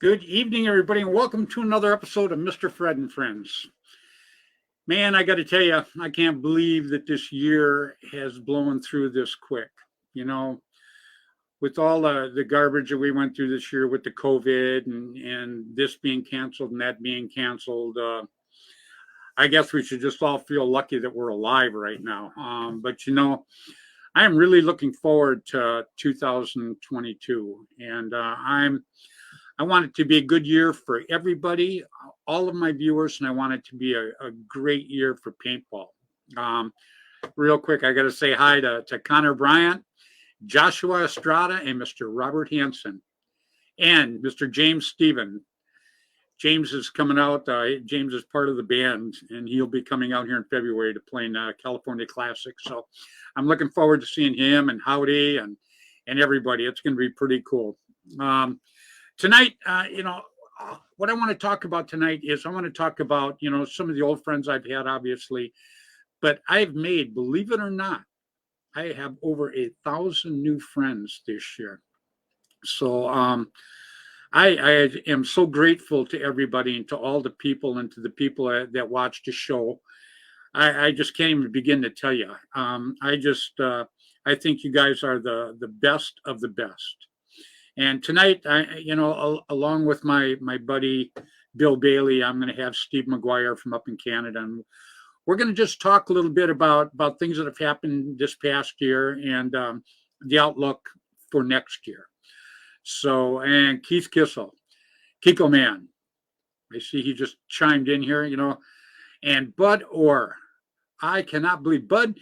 Good evening, everybody, and welcome to another episode of Mr. Fred and Friends. Man, I got to tell you, I can't believe that this year has blown through this quick. You know, with all the garbage that we went through this year with the COVID and this being canceled and that being canceled, I guess we should just all feel lucky that we're alive right now. But I am really looking forward to 2022, and I want it to be a good year for everybody, all of my viewers, and I want it to be a great year for paintball. Um, Real quick, I got to say hi to Connor Bryant, Joshua Estrada, and Mr. Robert Hansen, and Mr. James Stephen. James is coming out. James is part of the band, and he'll be coming out here in February to play in California Classic. So I'm looking forward to seeing him and Howdy and everybody. It's going to be pretty cool. Tonight, what I want to talk about tonight is I want to talk about, some of the old friends I've had, obviously, but I've made, believe it or not, I have over 1,000 new friends this year. So I am so grateful to everybody and to all the people and to the people that watch the show. I just can't even begin to tell you. I think you guys are the best of the best. And tonight, along with my buddy Bill Bailey, I'm going to have Steve McGuire from up in Canada, and we're going to just talk a little bit about things that have happened this past year and the outlook for next year. So, and Keith Kissel, Kiko Man, I see he just chimed in here, and Bud Orr. I cannot believe Bud.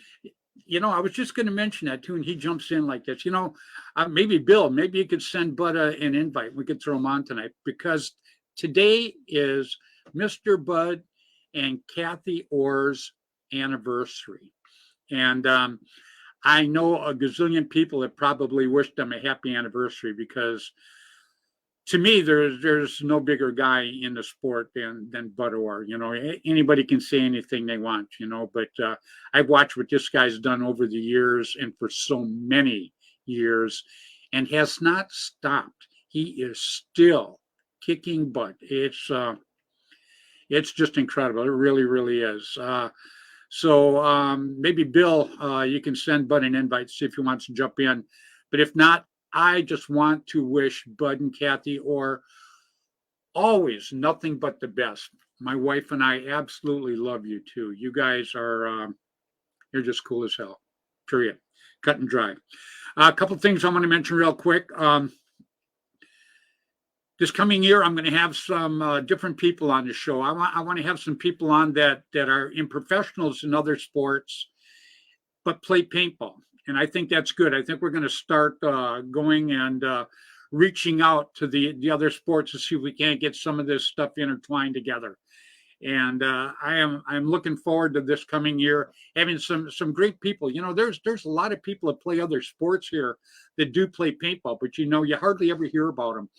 I was just going to mention that too, and he jumps in like this. Maybe Bill, maybe you could send Bud an invite. We could throw him on tonight because today is Mr. Bud and Kathy Orr's anniversary. And I know a gazillion people have probably wished them a happy anniversary because to me, there's no bigger guy in the sport than Bud Orr. Anybody can say anything they want, but I've watched what this guy's done over the years and for so many years and has not stopped. He is still kicking butt. It's just incredible. It really, really is. So maybe Bill, you can send Bud an invite, see if he wants to jump in. But if not, I just want to wish Bud and Kathy Orr always nothing but the best. My wife and I absolutely love you too. You guys are, you're just cool as hell. Period. Cut and dry. A couple of things I want to mention real quick. This coming year, I'm going to have some different people on the show. I want to have some people on that are in professionals in other sports, but play paintball. And I think that's good. I think we're going to start going and reaching out to the other sports to see if we can't get some of this stuff intertwined together. And I'm looking forward to this coming year having some great people. There's a lot of people that play other sports here that do play paintball, but you hardly ever hear about them.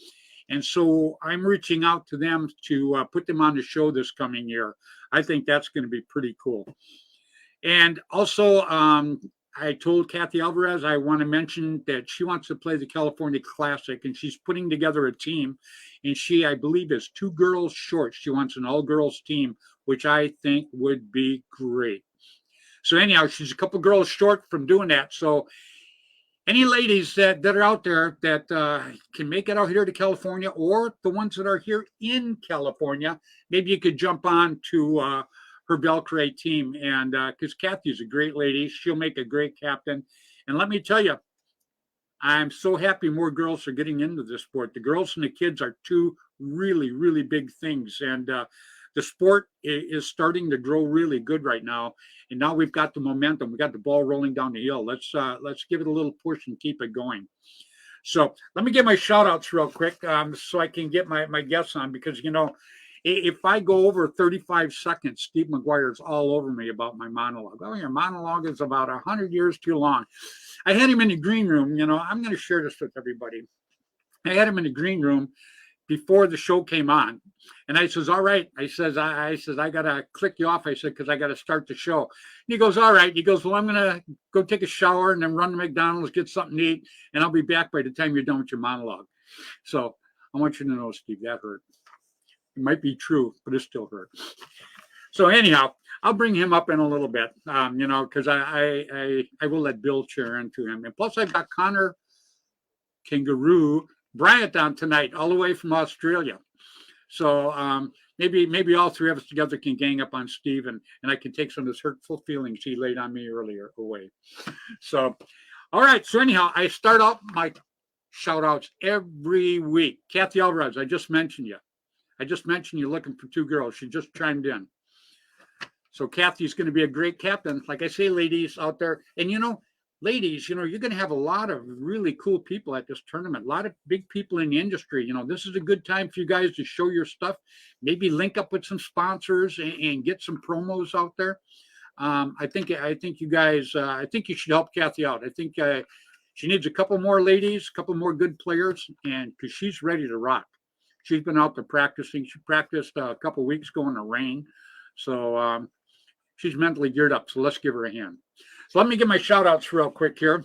And so I'm reaching out to them to put them on the show this coming year. I think that's going to be pretty cool. And also, I told Kathy Alvarez I want to mention that she wants to play the California Classic, and she's putting together a team. And she, I believe, is 2 girls short. She wants an all-girls team, which I think would be great. So anyhow, she's a couple girls short from doing that. So any ladies that are out there that can make it out here to California, or the ones that are here in California, maybe you could jump on to her Belcray team. And because Kathy's a great lady, she'll make a great captain. And let me tell you, I'm so happy more girls are getting into this sport. The girls and the kids are 2 really, really big things. And the sport is starting to grow really good right now. And now we've got the momentum. We got the ball rolling down the hill. Let's give it a little push and keep it going. So let me get my shout outs real quick so I can get my guests on, because, if I go over 35 seconds, Steve McGuire's all over me about my monologue. Oh, your monologue is about 100 years too long. I had him in the green room. I'm going to share this with everybody. I had him in the green room before the show came on. And I says, all right. I says, I got to click you off. I said, because I got to start the show. And he goes, all right. He goes, well, I'm going to go take a shower and then run to McDonald's, get something to eat, and I'll be back by the time you're done with your monologue. So I want you to know, Steve, that hurt. It might be true, but it still hurt. So anyhow, I'll bring him up in a little bit, because I will let Bill share into him. And plus, I've got Connor Kangaroo Bryant down tonight, all the way from Australia. So maybe all three of us together can gang up on Steve, and I can take some of his hurtful feelings he laid on me earlier away. So, all right. So anyhow, I start out my shout outs every week. Kathy Alvarez, I just mentioned you looking for two girls. She just chimed in. So Kathy's going to be a great captain. Like I say, ladies out there, and ladies, you're going to have a lot of really cool people at this tournament, a lot of big people in the industry. This is a good time for you guys to show your stuff, maybe link up with some sponsors and get some promos out there. I think you guys, I think you should help Kathy out. I think she needs a couple more ladies, a couple more good players, and because she's ready to rock. She's been out there practicing. She practiced a couple weeks ago in the rain. So she's mentally geared up. So let's give her a hand. So let me give my shout outs real quick here.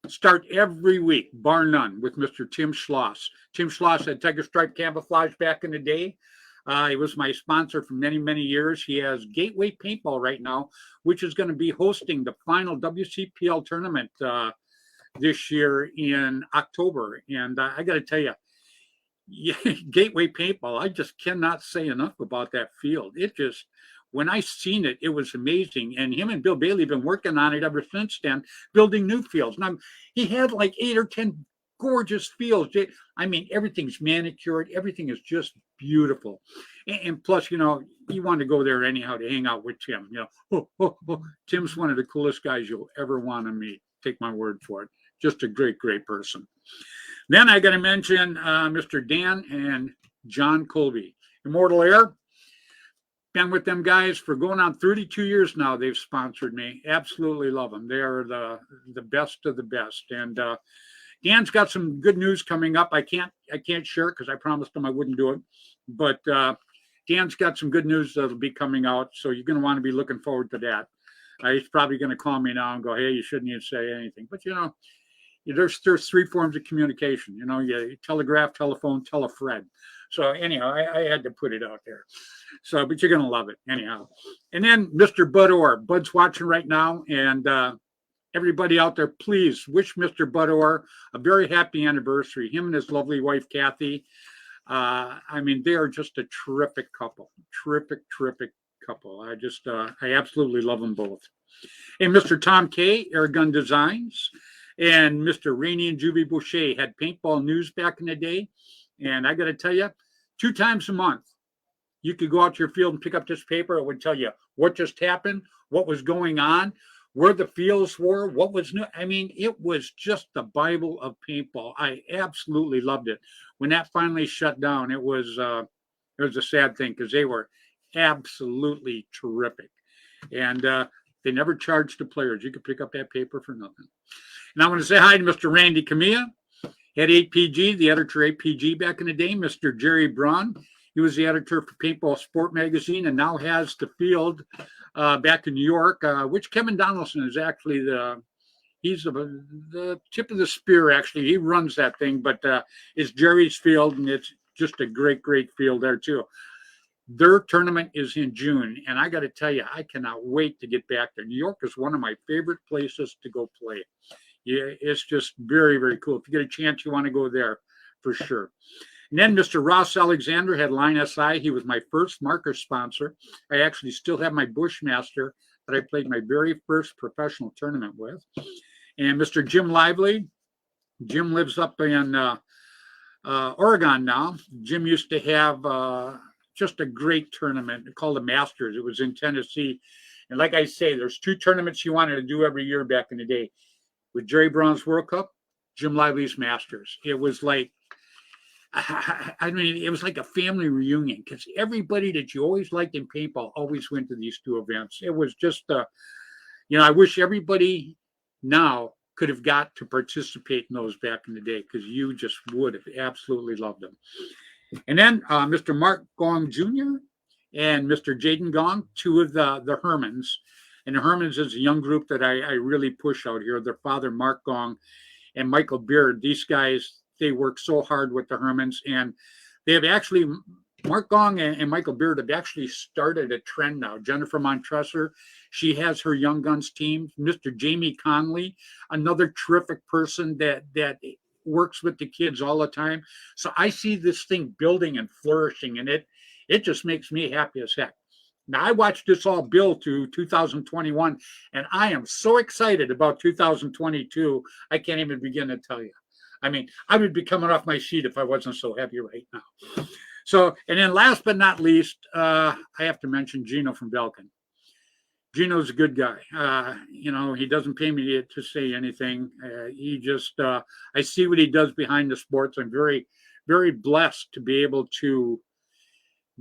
Start every week, bar none, with Mr. Tim Schloss. Tim Schloss had Tiger Stripe Camouflage back in the day. He was my sponsor for many, many years. He has Gateway Paintball right now, which is going to be hosting the final WCPL tournament this year in October. And I got to tell you, Gateway Paintball, I just cannot say enough about that field. It just, when I seen it, it was amazing. And him and Bill Bailey have been working on it ever since then, building new fields. Now, he had like 8 or 10 gorgeous fields. I mean, everything's manicured. Everything is just beautiful. And plus, you want to go there anyhow to hang out with Tim. Tim's one of the coolest guys you'll ever want to meet. Take my word for it. Just a great, great person. Then I got to mention Mr. Dan and John Colby. Immortal Air. Been with them guys for going on 32 years now. They've sponsored me. Absolutely love them. They are the best of the best. And Dan's got some good news coming up. I can't share it because I promised him I wouldn't do it. But Dan's got some good news that'll be coming out. So you're going to want to be looking forward to that. He's probably going to call me now and go, hey, you shouldn't even say anything. But there's 3 forms of communication. You telegraph, telephone, telefred. So anyhow, I had to put it out there. So, but you're going to love it anyhow. And then Mr. Bud Orr. Bud's watching right now. And everybody out there, please wish Mr. Bud Orr a very happy anniversary. Him and his lovely wife, Kathy. I mean, they are just a terrific couple. Terrific, terrific couple. I absolutely love them both. And Mr. Tom K, Airgun Designs. And Mr. Rainey and Juvie Boucher had Paintball News back in the day. And I got to tell you, 2 times a month, you could go out to your field and pick up this paper. It would tell you what just happened, what was going on, where the fields were, what was new. I mean, it was just the Bible of paintball. I absolutely loved it. When that finally shut down, it was a sad thing because they were absolutely terrific. And they never charged the players. You could pick up that paper for nothing. And I want to say hi to Mr. Randy Camilla, head APG, the editor APG back in the day, Mr. Jerry Braun. He was the editor for Paintball Sport Magazine and now has the field back in New York, which Kevin Donaldson is actually he's the tip of the spear, actually. He runs that thing, but it's Jerry's field, and it's just a great, great field there, too. Their tournament is in June, and I got to tell you, I cannot wait to get back there. New York is one of my favorite places to go play. Yeah, it's just very, very cool. If you get a chance, you want to go there for sure. And then Mr. Ross Alexander had Line SI. He was my first marker sponsor. I actually still have my Bushmaster that I played my very first professional tournament with. And Mr. Jim Lively. Jim lives up in Oregon now. Jim used to have just a great tournament called the Masters. It was in Tennessee. And like I say, there's 2 tournaments you wanted to do every year back in the day. With Jerry Brown's World Cup, Jim Lively's Masters. It was like, I mean, it was like a family reunion because everybody that you always liked in paintball always went to these 2 events. It was just, I wish everybody now could have got to participate in those back in the day because you just would have absolutely loved them. And then Mr. Mark Gong Jr. and Mr. Jaden Gong, 2 of the Hermans. And the Hermans is a young group that I really push out here. Their father, Mark Gong, and Michael Beard. These guys, they work so hard with the Hermans, and they have actually, Mark Gong and Michael Beard have actually started a trend now. Jennifer Montresor, she has her Young Guns team. Mr. Jamie Conley, another terrific person that works with the kids all the time. So I see this thing building and flourishing, and it just makes me happy as heck. Now, I watched this all build to 2021, and I am so excited about 2022. I can't even begin to tell you. I mean, I would be coming off my seat if I wasn't so happy right now. So, and then last but not least, I have to mention Gino from Belkin. Gino's a good guy. He doesn't pay me to say anything. He just, I see what he does behind the sports. I'm very, very blessed to be able to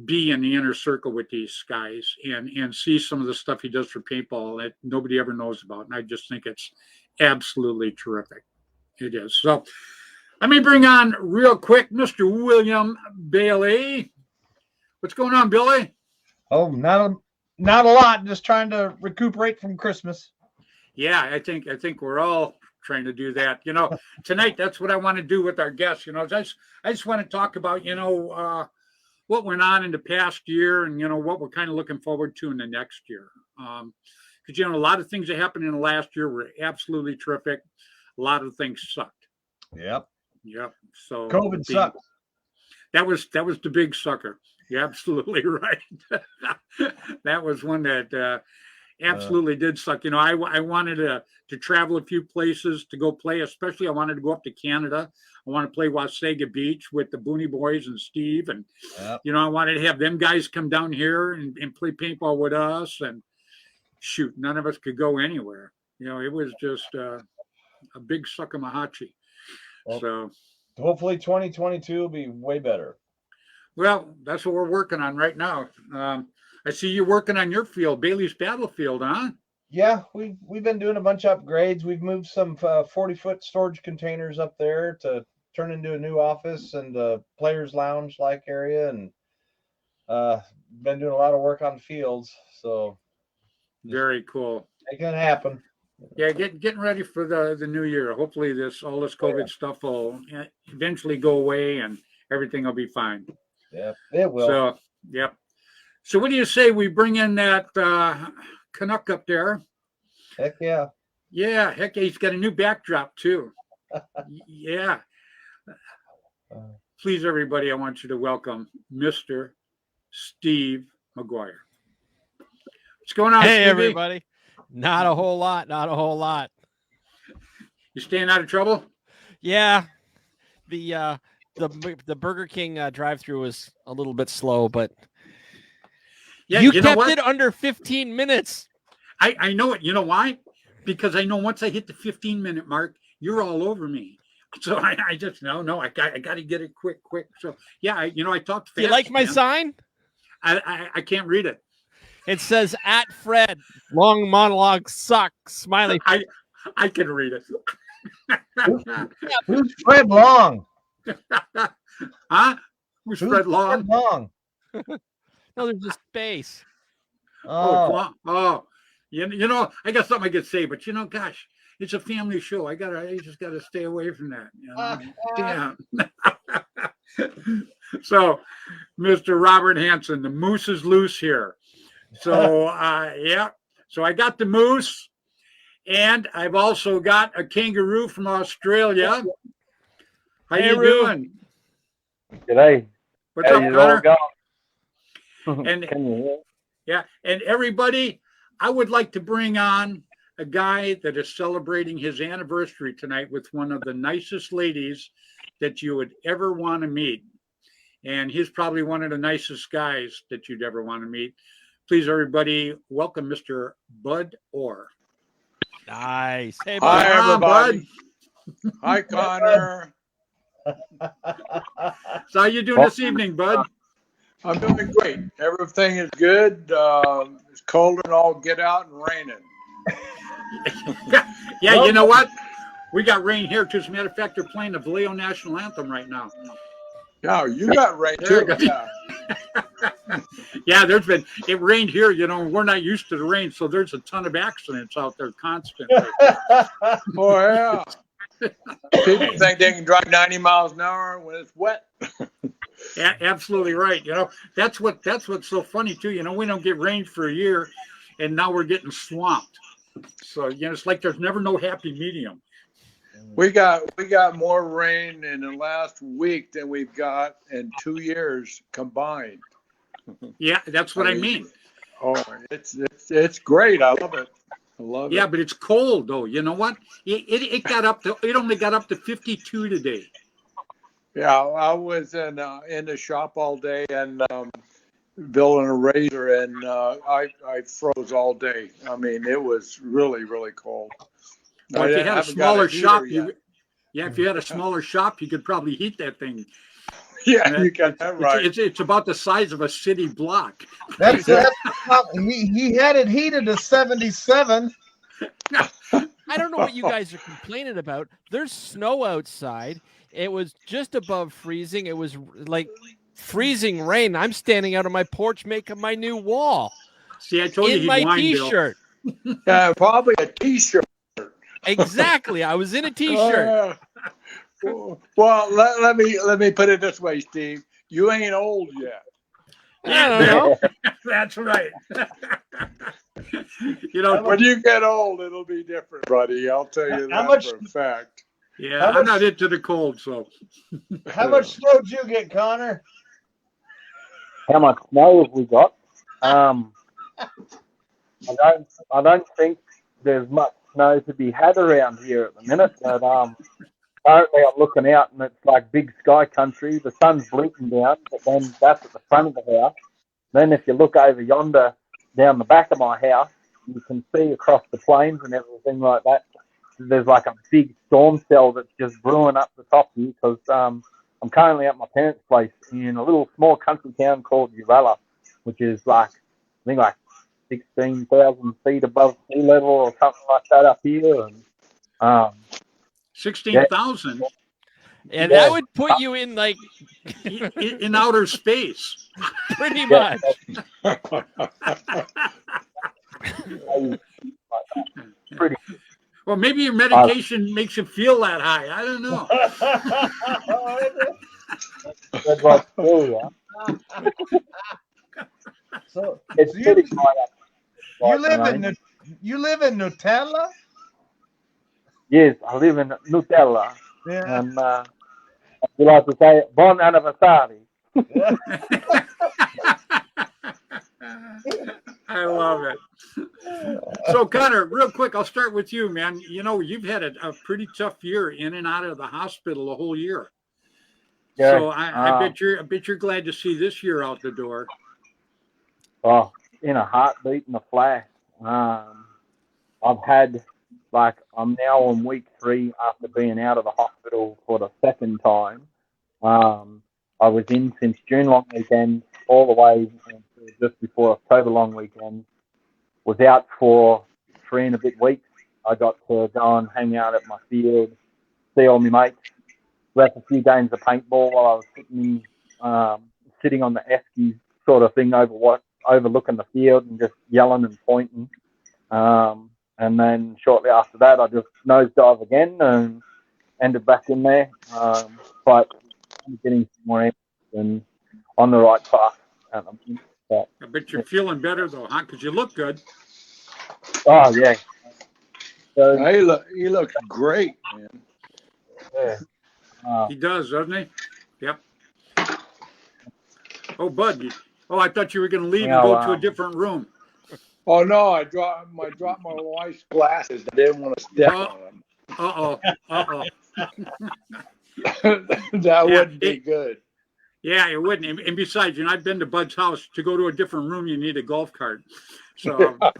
be in the inner circle with these guys and see some of the stuff he does for paintball that nobody ever knows about. And I just think it's absolutely terrific. It is. So let me bring on real quick Mr. William Bailey. What's going on, Billy? Oh, not a lot. Just trying to recuperate from Christmas. Yeah, I think we're all trying to do that. Tonight, that's what I want to do with our guests. I just want to talk about, what went on in the past year and, what we're kind of looking forward to in the next year. Because, a lot of things that happened in the last year were absolutely terrific. A lot of things sucked. Yep. So COVID sucked. That was the big sucker. You're absolutely right. That was one that absolutely did suck. I wanted to travel a few places to go play, especially I wanted to go up to Canada. I want to play Wasaga Beach with the Booney Boys and Steve. And, I wanted to have them guys come down here and play paintball with us. And shoot, none of us could go anywhere. It was just a big suckamahachi. Well, so hopefully 2022 will be way better. Well, that's what we're working on right now. I see you working on your field, Bailey's Battlefield, huh? Yeah, we've been doing a bunch of upgrades. We've moved some 40-foot storage containers up there to turn into a new office and a players' lounge-like area, and been doing a lot of work on fields. So very cool. Making it happen. Yeah, getting ready for the new year. Hopefully, all this COVID stuff will eventually go away and everything will be fine. Yeah, it will. So, yep. So, what do you say we bring in that Canuck up there? Heck yeah. Yeah, heck yeah. He's got a new backdrop too. Yeah. Please, everybody, I want you to welcome Mr. Steve McGuire. What's going on, Hey, Stevie? everybody. Not a whole lot. You staying out of trouble? Yeah. The Burger King drive-through was a little bit slow, but yeah, you kept it under 15 minutes. I know it. You know why? Because I know once I hit the 15-minute mark, you're all over me. So I just I got to get it quick. So yeah, I talked fast. Do you like my sign? I can't read it. It says at Fred, long monologue sucks, smiley. I can read it. Who's Fred Long? Huh? Who's Fred Long? Fred Long? No, there's a space. Oh. I got something I could say, but gosh, it's a family show. I just gotta stay away from that. Damn. So, Mr. Robert Hansen, the moose is loose here. So, yeah. So I got the moose, and I've also got a kangaroo from Australia. How you doing? G'day. What's up, Connor? And can you hear? Yeah, and everybody, I would like to bring on a guy that is celebrating his anniversary tonight with one of the nicest ladies that you would ever want to meet. And he's probably one of the nicest guys that you'd ever want to meet. Please, everybody, welcome Mr. Bud Orr. Nice. Hey, Hi, Bud. everybody. Hi, Connor. So how you doing this evening, Bud? I'm doing great. Everything is good. It's cold and all get out and raining. Yeah, you know what? We got rain here too. As a matter of fact, they're playing the Vallejo National Anthem right now. Yeah, you got rain too. Yeah, it rained here, we're not used to the rain, so there's a ton of accidents out there constantly. Oh, yeah. People think they can drive 90 miles an hour when it's wet. Absolutely right. That's what's so funny too. We don't get rain for a year, and now we're getting swamped. So it's like there's never no happy medium. We got more rain in the last week than we've got in 2 years combined. Yeah, that's what I mean. Oh, it's great. I love it. I love Yeah, it. but it's cold though. You know what? It only got up to 52 today. Yeah, I was in the shop all day and building a razor, and I froze all day. I mean, it was really, really cold. Well, if you had a haven't got smaller heater shop, yet. if you had a smaller shop, you could probably heat that thing. Yeah, you got that right. It's about the size of a city block. That's he had it heated to 77. I don't know what you guys are complaining about. There's snow outside. It was just above freezing. It was like freezing rain. I'm standing out on my porch making my new wall See, I told you in he'd my whine, Bill. T-shirt. Yeah, probably a T-shirt. Exactly. I was in a T-shirt. Well, let me put it this way, Steve. You ain't old yet. I don't know. That's right. When you get old, it'll be different, buddy. I'll tell you How that much- for a fact. Yeah, How I'm much- not into the cold, so. How much snow did you get, Connor? How much snow have we got? I don't think there's much snow to be had around here at the minute. But currently I'm looking out and it's like big sky country. The sun's blinking down, but then that's at the front of the house. Then if you look over yonder down the back of my house, you can see across the plains and everything like that. There's like a big storm cell that's just brewing up the top here because I'm currently at my parents' place in a little small country town called Uralla, which is like, I think like 16,000 feet above sea level or something like that up here. And 16,000 And that would put you in like in outer space. pretty much. pretty. Well, maybe your medication makes you feel that high. I don't know. That's like, oh, yeah. So It's you- pretty high up. you live in Nutella? Yes, I live in Nutella. Yeah. And we like to say, bon anniversary. I love it. So, Connor, real quick, I'll start with you, man. You've had a pretty tough year in and out of the hospital the whole year. Yeah. So I bet you're glad to see this year out the door. Oh, in a heartbeat, in a flash. I've had, I'm now on week 3 after being out of the hospital for the second time. I was in since June long weekend all the way until just before October long weekend. Was out for 3 and a bit weeks. I got to go and hang out at my field, see all my mates, left a few games of paintball while I was sitting on the esky sort of thing overlooking the field and just yelling and pointing. And then shortly after that, I just nosedive again and ended back in there. But I'm getting some more energy and on the right path. I bet you're feeling better, though, huh? Because you look good. Oh, yeah. So, He looks great, man. yeah. He does, doesn't he? Yep. Oh, Bud. I thought you were going to leave and go to a different room. Oh no, I dropped my wife's glasses. I didn't want to step on them. Uh-oh. That wouldn't be good. Yeah, it wouldn't. And besides, I've been to Bud's house. To go to a different room, you need a golf cart. So, I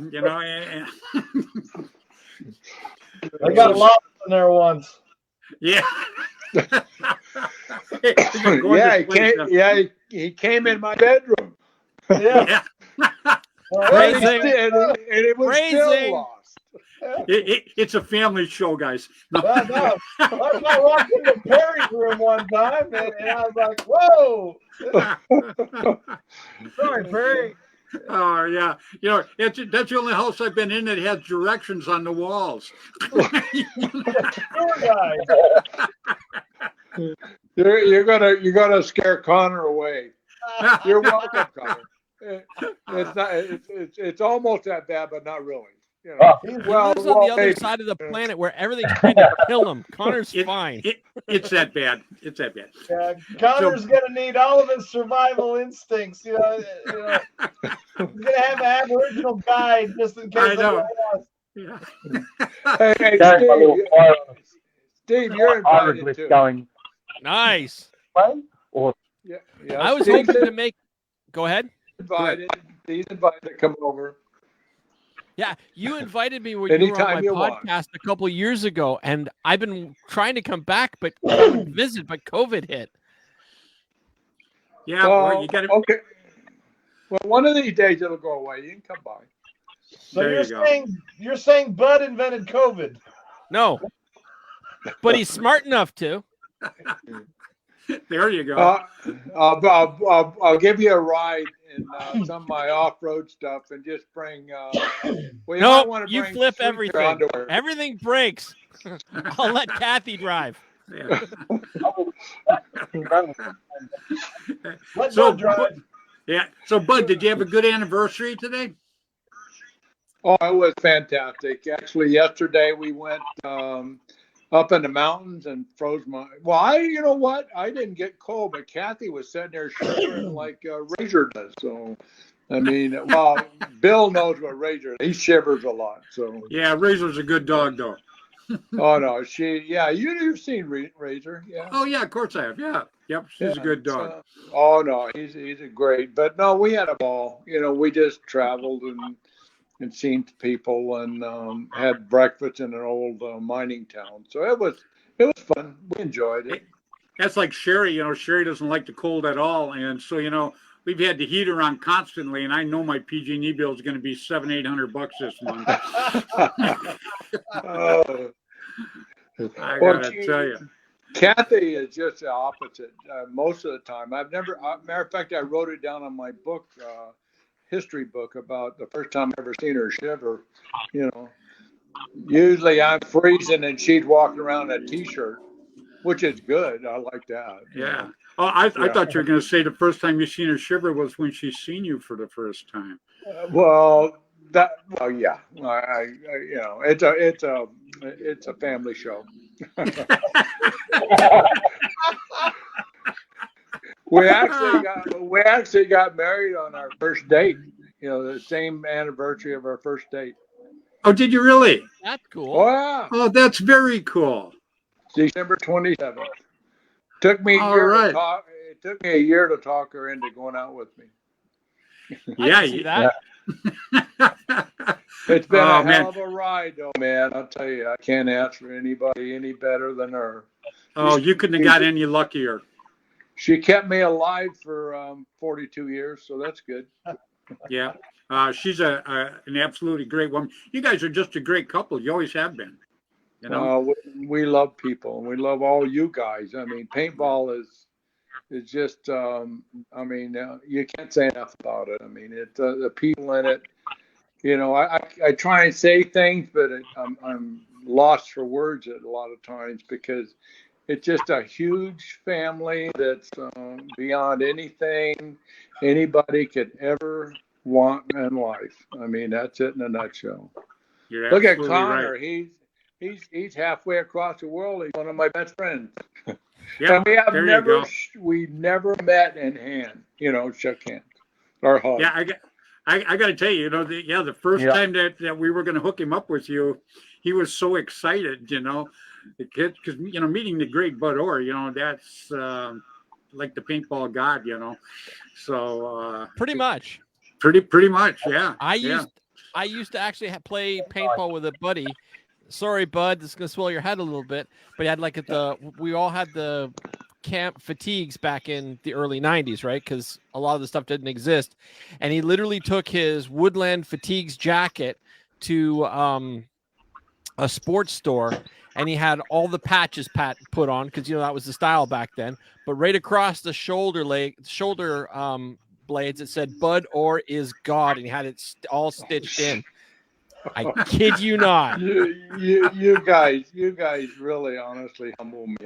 got lost in there once. Yeah. He came in my bedroom. Yeah. Praising. And it was still Praising. lost. It's a family show, guys. No. No. I walked into Perry's room one time and I was like, whoa. Sorry, Perry. Oh yeah, that's the only house I've been in that has directions on the walls. Tour guide. You're gonna scare Connor away. You're welcome, Connor. It's not. It's almost that bad, but not really. You know. Oh, He lives on the other maybe. side of the planet where everything's trying to kill him. Connor's fine. It's that bad. It's that bad. Yeah, Connor's gonna need all of his survival instincts. He's gonna have an Aboriginal guide just in case. I know. somebody else- Yeah. Hey, there's my little fire Steve, you're invited hieroglyph too. going. Nice. Play? Or Yeah, I was Steve's hoping to make. Go ahead. invited. He's invited to come over. Yeah, you invited me when you were Anytime on you my want. podcast a couple years ago, and I've been trying to come back, but come and visit, but COVID hit. Yeah, well, you got to. Okay. Well, one of these days it'll go away. You can come by. So There you're you go. saying Bud invented COVID? No, but he's smart enough to. There you go. I'll give you a ride in some of my off-road stuff and just bring. Well, you No, might wanna you bring flip sweater everything. underwear. Everything breaks. I'll let Kathy drive. Yeah. Let So, Bud drive. Yeah. So, Bud, did you have a good anniversary today? Oh, it was fantastic. Actually, yesterday we went up in the mountains and froze my. Well, you know what? I didn't get cold, but Kathy was sitting there shivering like Razor does. So, I mean, well, Bill knows what Razor. He shivers a lot. So, Yeah, Razor's a good dog, though. oh no, you've seen Razor, yeah. Oh yeah, of course I have. Yeah. Yep. She's a good dog. Oh no, he's a great. But no, we had a ball. You know, we just traveled and seen people and had breakfast in an old mining town. So it was fun. We enjoyed it. That's like Sherry. Sherry doesn't like the cold at all, and so we've had the heater on constantly, and I know my PG&E bill is going to be $700-800 this month. Oh. I Well, gotta tell you. Kathy is just the opposite most of the time. I've never, matter of fact, I wrote it down on my book, history book, about the first time I ever seen her shiver. Usually I'm freezing and she'd walk around in a t-shirt, which is good. I like that. Yeah. Oh, I Yeah. thought you were going to say the first time you seen her shiver was when she's seen you for the first time. Yeah. It's a family show. We actually got married on our first date. The same anniversary of our first date. Oh, did you really? That's cool. Oh yeah, Oh, that's very cool. December 27th. Took me All right. It took me a year to talk her into going out with me. I Yeah. can see that. It's been Oh, a man. hell of a ride, though, man. I'll tell you, I can't ask for anybody any better than her. Oh, you couldn't have got any luckier. She kept me alive for 42 years, so that's good. Yeah. She's an absolutely great woman. You guys are just a great couple. You always have been. We love people. We love all you guys. I mean, paintball is just. You can't say enough about it. I mean, the people in it. I try and say things, but I'm lost for words a lot of times because it's just a huge family that's beyond anything anybody could ever want in life. I mean, that's it in a nutshell. You're Look at absolutely Connor. right. He's halfway across the world. He's one of my best friends. Yeah, And we have there you go. never met in hand. Shook hands or hugged. Yeah, I got to tell you, the first Yeah. time that we were going to hook him up with you, he was so excited, the kid, because meeting the great Bud Orr, that's like the paintball god, So Pretty much. pretty much, yeah. I yeah. used to actually play paintball with a buddy. Sorry, Bud, this is gonna swell your head a little bit, but he had we all had the camp fatigues back in the early 90s, right? Because a lot of the stuff didn't exist, and he literally took his Woodland fatigues jacket to a sports store, and he had all the patches put on because that was the style back then. But right across the shoulder blades that said Bud Orr is God, and he had it all stitched in. I kid you not. You guys really honestly humble me.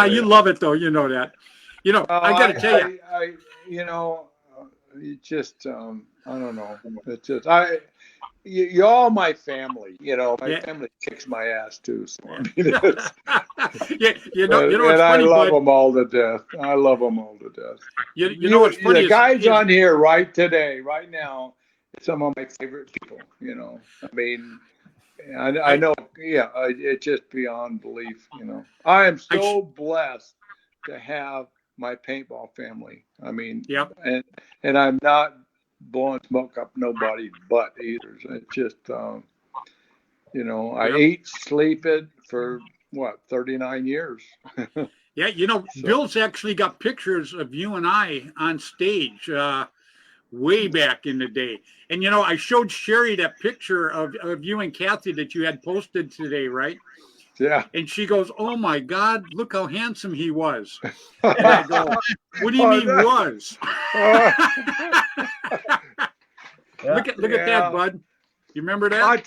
You love it though, you know that. You know, I got to tell you. It just I don't know. It's just you're all my family. My family kicks my ass too. So I mean, it's, yeah, and it's I funny, love bud. them all to death. I love them all to death. You know what's funny the guys on here right now, some of my favorite people. I mean, I know. Yeah, it's just beyond belief. I am so blessed to have my paintball family. I mean, and I'm not blowing smoke up nobody's butt either. It's just, I ate, sleep it for 39 years. Yeah, Bill's actually got pictures of you and I on stage way back in the day. And, I showed Sherry that picture of you and Kathy that you had posted today, right? Yeah. And she goes, "Oh my God, look how handsome he was." And I go, "What do you mean was?" Look at that, bud. You remember that? I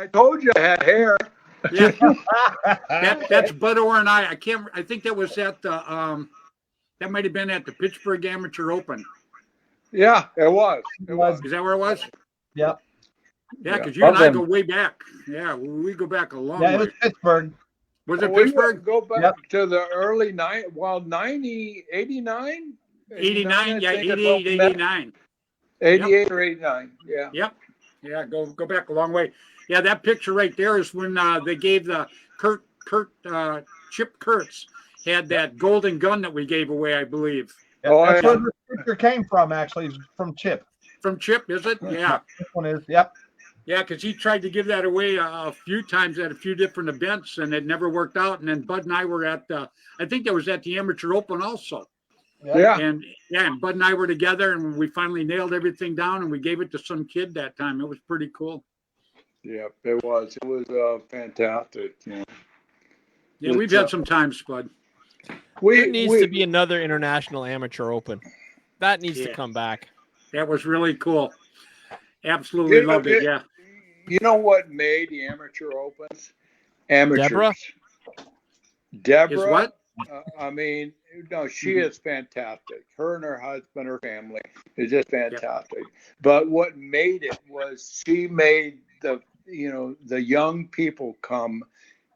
told you I had hair. Yeah. That's Bud Orr and I think that was at the that might have been at the Pittsburgh Amateur Open. Yeah, it was. Is that where it was? Yep. Yeah, because you and I go way back. Yeah, we go back a long way. Yeah, it was Pittsburgh. Was it Pittsburgh? Go back to the early 89? 89, yeah, 88, 89. 88 or 89, yeah. Yep. Yeah, go back a long way. Yeah, that picture right there is when they gave the Chip Kurtz had that golden gun that we gave away, I believe. That's where the picture came from, actually, from Chip. From Chip, is it? Yeah. This one is, yep. Yeah, because he tried to give that away a few times at a few different events, and it never worked out. And then Bud and I were I think that was at the Amateur Open also. Yeah. And Bud and I were together, and we finally nailed everything down, and we gave it to some kid that time. It was pretty cool. Yeah, it was. It was fantastic. Yeah, we've had some times, Bud. There needs to be another International Amateur Open. That needs to come back. That was really cool. Absolutely loved it. Yeah. You know what made the Amateur Opens? Amateurs. Deborah. Is what? I mean, no, she is fantastic. Her and her husband, her family is just fantastic. But what made it was she made the young people come.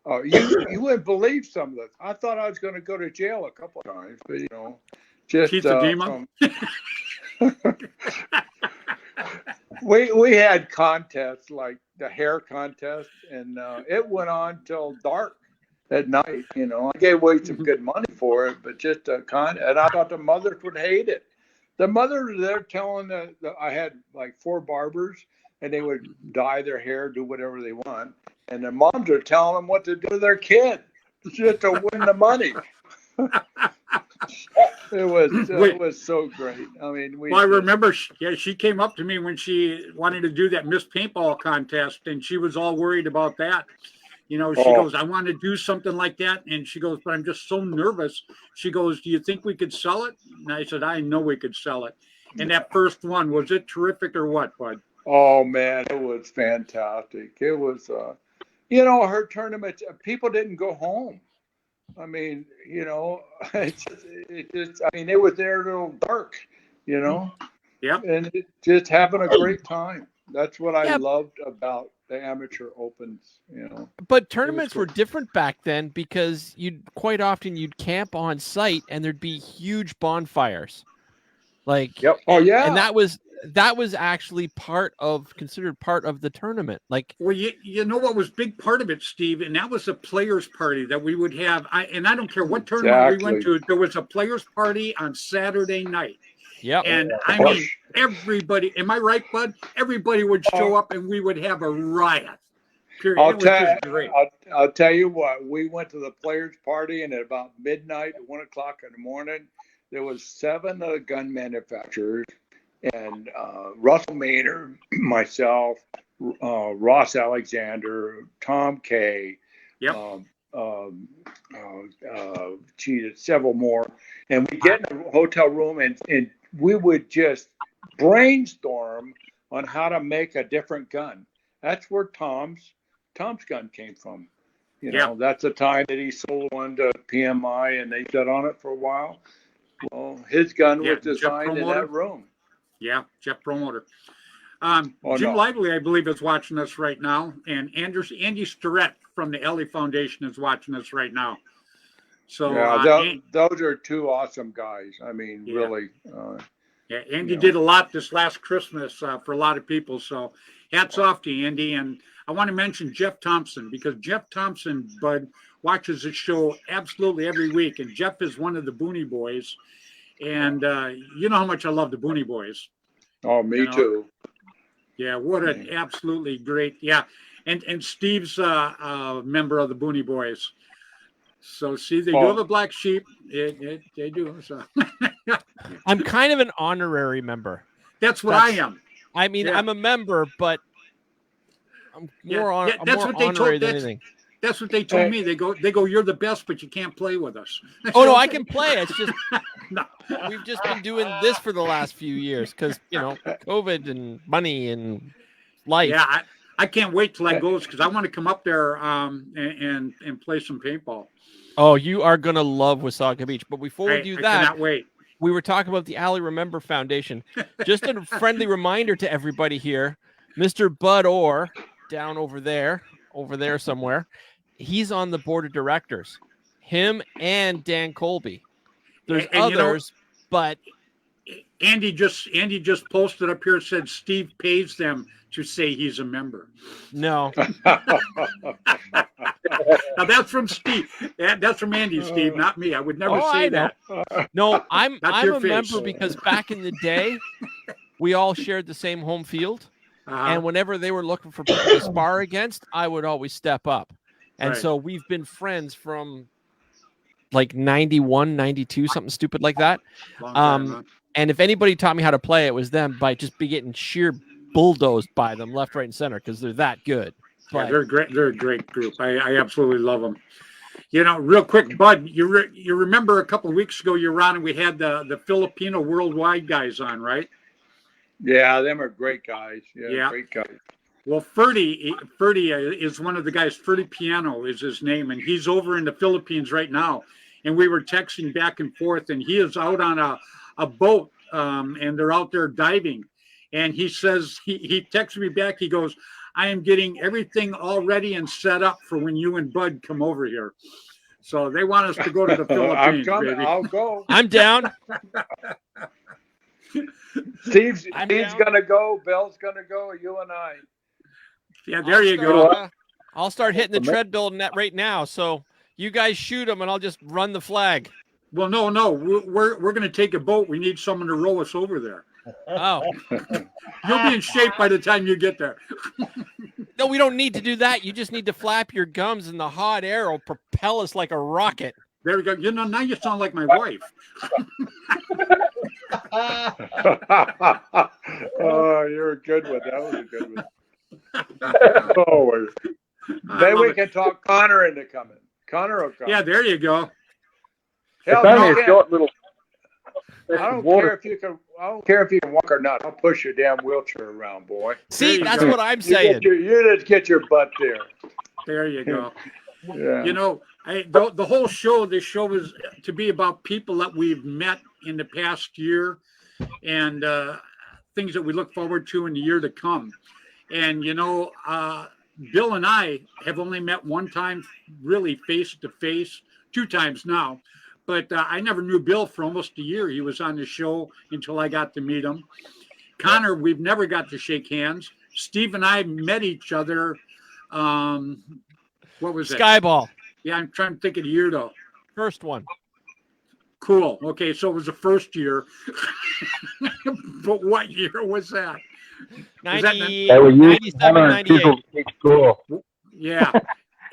You wouldn't believe some of this. I thought I was going to go to jail a couple of times, but just we had contests like the hair contest, and it went on till dark at night. I gave away some good money for it, but just and I thought the mothers would hate it. The mothers, they're telling I had like 4 barbers, and they would dye their hair, do whatever they want, and the moms are telling them what to do to their kid just to win the money. It was so great. I mean, I remember. She came up to me when she wanted to do that Miss Paintball contest, and she was all worried about that. She goes, "I want to do something like that," and she goes, "But I'm just so nervous." She goes, "Do you think we could sell it?" And I said, "I know we could sell it." And that first one, was it terrific or what, Bud? Oh man, it was fantastic. It was, her tournament. People didn't go home. I mean, it was there till dark, Yeah. and just having a great time. That's what I loved about the Amateur Opens, But tournaments were different back then because you'd camp on site and there'd be huge bonfires. Oh yeah. And that was actually considered part of the tournament. Well, you know what was big part of it, Steve, and that was a players' party that we would have. I don't care what tournament we went to, there was a players' party on Saturday night. Yeah. And I mean, everybody, am I right, Bud? Everybody would show up and we would have a riot. Period. I'll tell you what, we went to the players' party, and at about midnight, 1 o'clock in the morning, there was 7 of the gun manufacturers, and Russell Maynard, myself, Ross Alexander, Tom Kay, several more, and we get in a hotel room, and we would just brainstorm on how to make a different gun. That's where Tom's gun came from. You know, that's the time that he sold one to PMI and they sat on it for a while. Well, his gun was designed in that room. Yeah, Jeff Promoter. Oh, Jim no. Lively, I believe, is watching us right now, and Andy Starrett from the Ellie Foundation is watching us right now. So Yeah, those are two awesome guys. I mean, Yeah. really. yeah, Andy you know. did a lot this last Christmas for a lot of people. So hats off to Andy. And I want to mention Jeff Thompson, because Jeff Thompson, Bud, watches the show absolutely every week. And Jeff is one of the Booney Boys. And you know how much I love the Booney Boys. Oh, me You know, too. Yeah, what an absolutely great, yeah. And Steve's a member of the Booney Boys. So see, they do have a black sheep. They do. So I'm kind of an honorary member. that's what I am. I mean, Yeah. I'm a member, but I'm more Yeah, on. yeah, I'm that's more what they told- honorary than that's- anything. That's what they told me. They go, you're the best, but you can't play with us. Oh no, I can play. It's just No. we've just been doing this for the last few years because COVID and money and life. Yeah, I can't wait till that goes, because I want to come up there and play some paintball. Oh, you are gonna love Wasaga Beach. But before we do I that, cannot wait. we were talking about the Alley Remember Foundation. Just a friendly reminder to everybody here, Mr. Bud Orr, down over there somewhere, he's on the board of directors. Him and Dan Colby. There's And you know- others, but Andy just posted up here, said Steve pays them to say he's a member. no. Now that's from Steve. That's from Andy, Steve, not me. I would never Oh, say I know. that. No, I'm Not your a face. member because back in the day, we all shared the same home field. And whenever they were looking for people to spar against, I would always step up. And Right. so we've been friends from like 91, 92, something stupid like that. Long time, huh? And if anybody taught me how to play, it was them by just be getting sheer bulldozed by them left, right, and center because they're that good. Yeah, But they're great. They're a great group. I absolutely love them. You know, real quick, Bud, you remember a couple of weeks ago you were on and we had the Filipino Worldwide guys on, right? Yeah, them are great guys. Yeah. Great guys. Well, Ferdy is one of the guys. Ferdy Piano is his name, and he's over in the Philippines right now. And we were texting back and forth, and he is out on a boat, and they're out there diving. And he says, he texts me back, he goes, I am getting everything all ready and set up for when you and Bud come over here. So they want us to go to the I'm Philippines, coming. baby. I'll go. I'm down. Steve's I'm Steve's down. gonna go. Bill's gonna go. You and I. Yeah, there you go. I'll start hitting the treadmill net right now. So you guys shoot them, and I'll just run the flag. Well, no, we're going to take a boat. We need someone to row us over there. Oh You'll be in shape by the time you get there. no, we don't need to do that. You just need to flap your gums, and the hot air will propel us like a rocket. There we go. You know, now you sound like my wife. Oh, you're good one. That was a good one. Oh, I maybe love we it. can talk Connor into coming. Connor will come. Yeah, there you go. Hell, It's only no, a short little. I don't water. care if you can. I don't care if you can walk or not. I'll push your damn wheelchair around, boy. See, you that's go. what I'm saying. You just get your butt there. There you go. Yeah. You know, the whole show, this show is to be about people that we've met in the past year and things that we look forward to in the year to come. And, you know, Bill and I have only met one time, really face to face, 2 times now. But I never knew Bill for almost a year. He was on the show until I got to meet him. Connor, we've never got to shake hands. Steve and I met each other. What was it? Skyball, Yeah, I'm trying to think of the year though. first one. Cool. Okay, so it was the first year. But what year was that? Was that 90, They were using 97, hammer and chisel 98. to keep score. Yeah.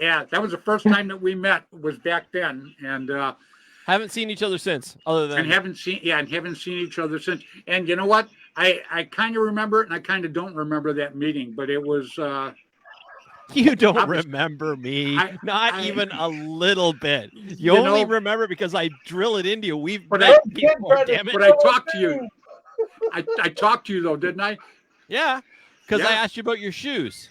Yeah, that was the first time that we met was back then. And Haven't seen each other since, other than haven't seen each other since. And you know what? I kind of remember it and I kind of don't remember that meeting, but it was you don't I was- remember me. Not I- even a little bit. You You only know- remember because I drill it into you. We've But met I- before, damn it. but I talked to you. I talked to you though, didn't I? Yeah, because I Yeah. asked you about your shoes.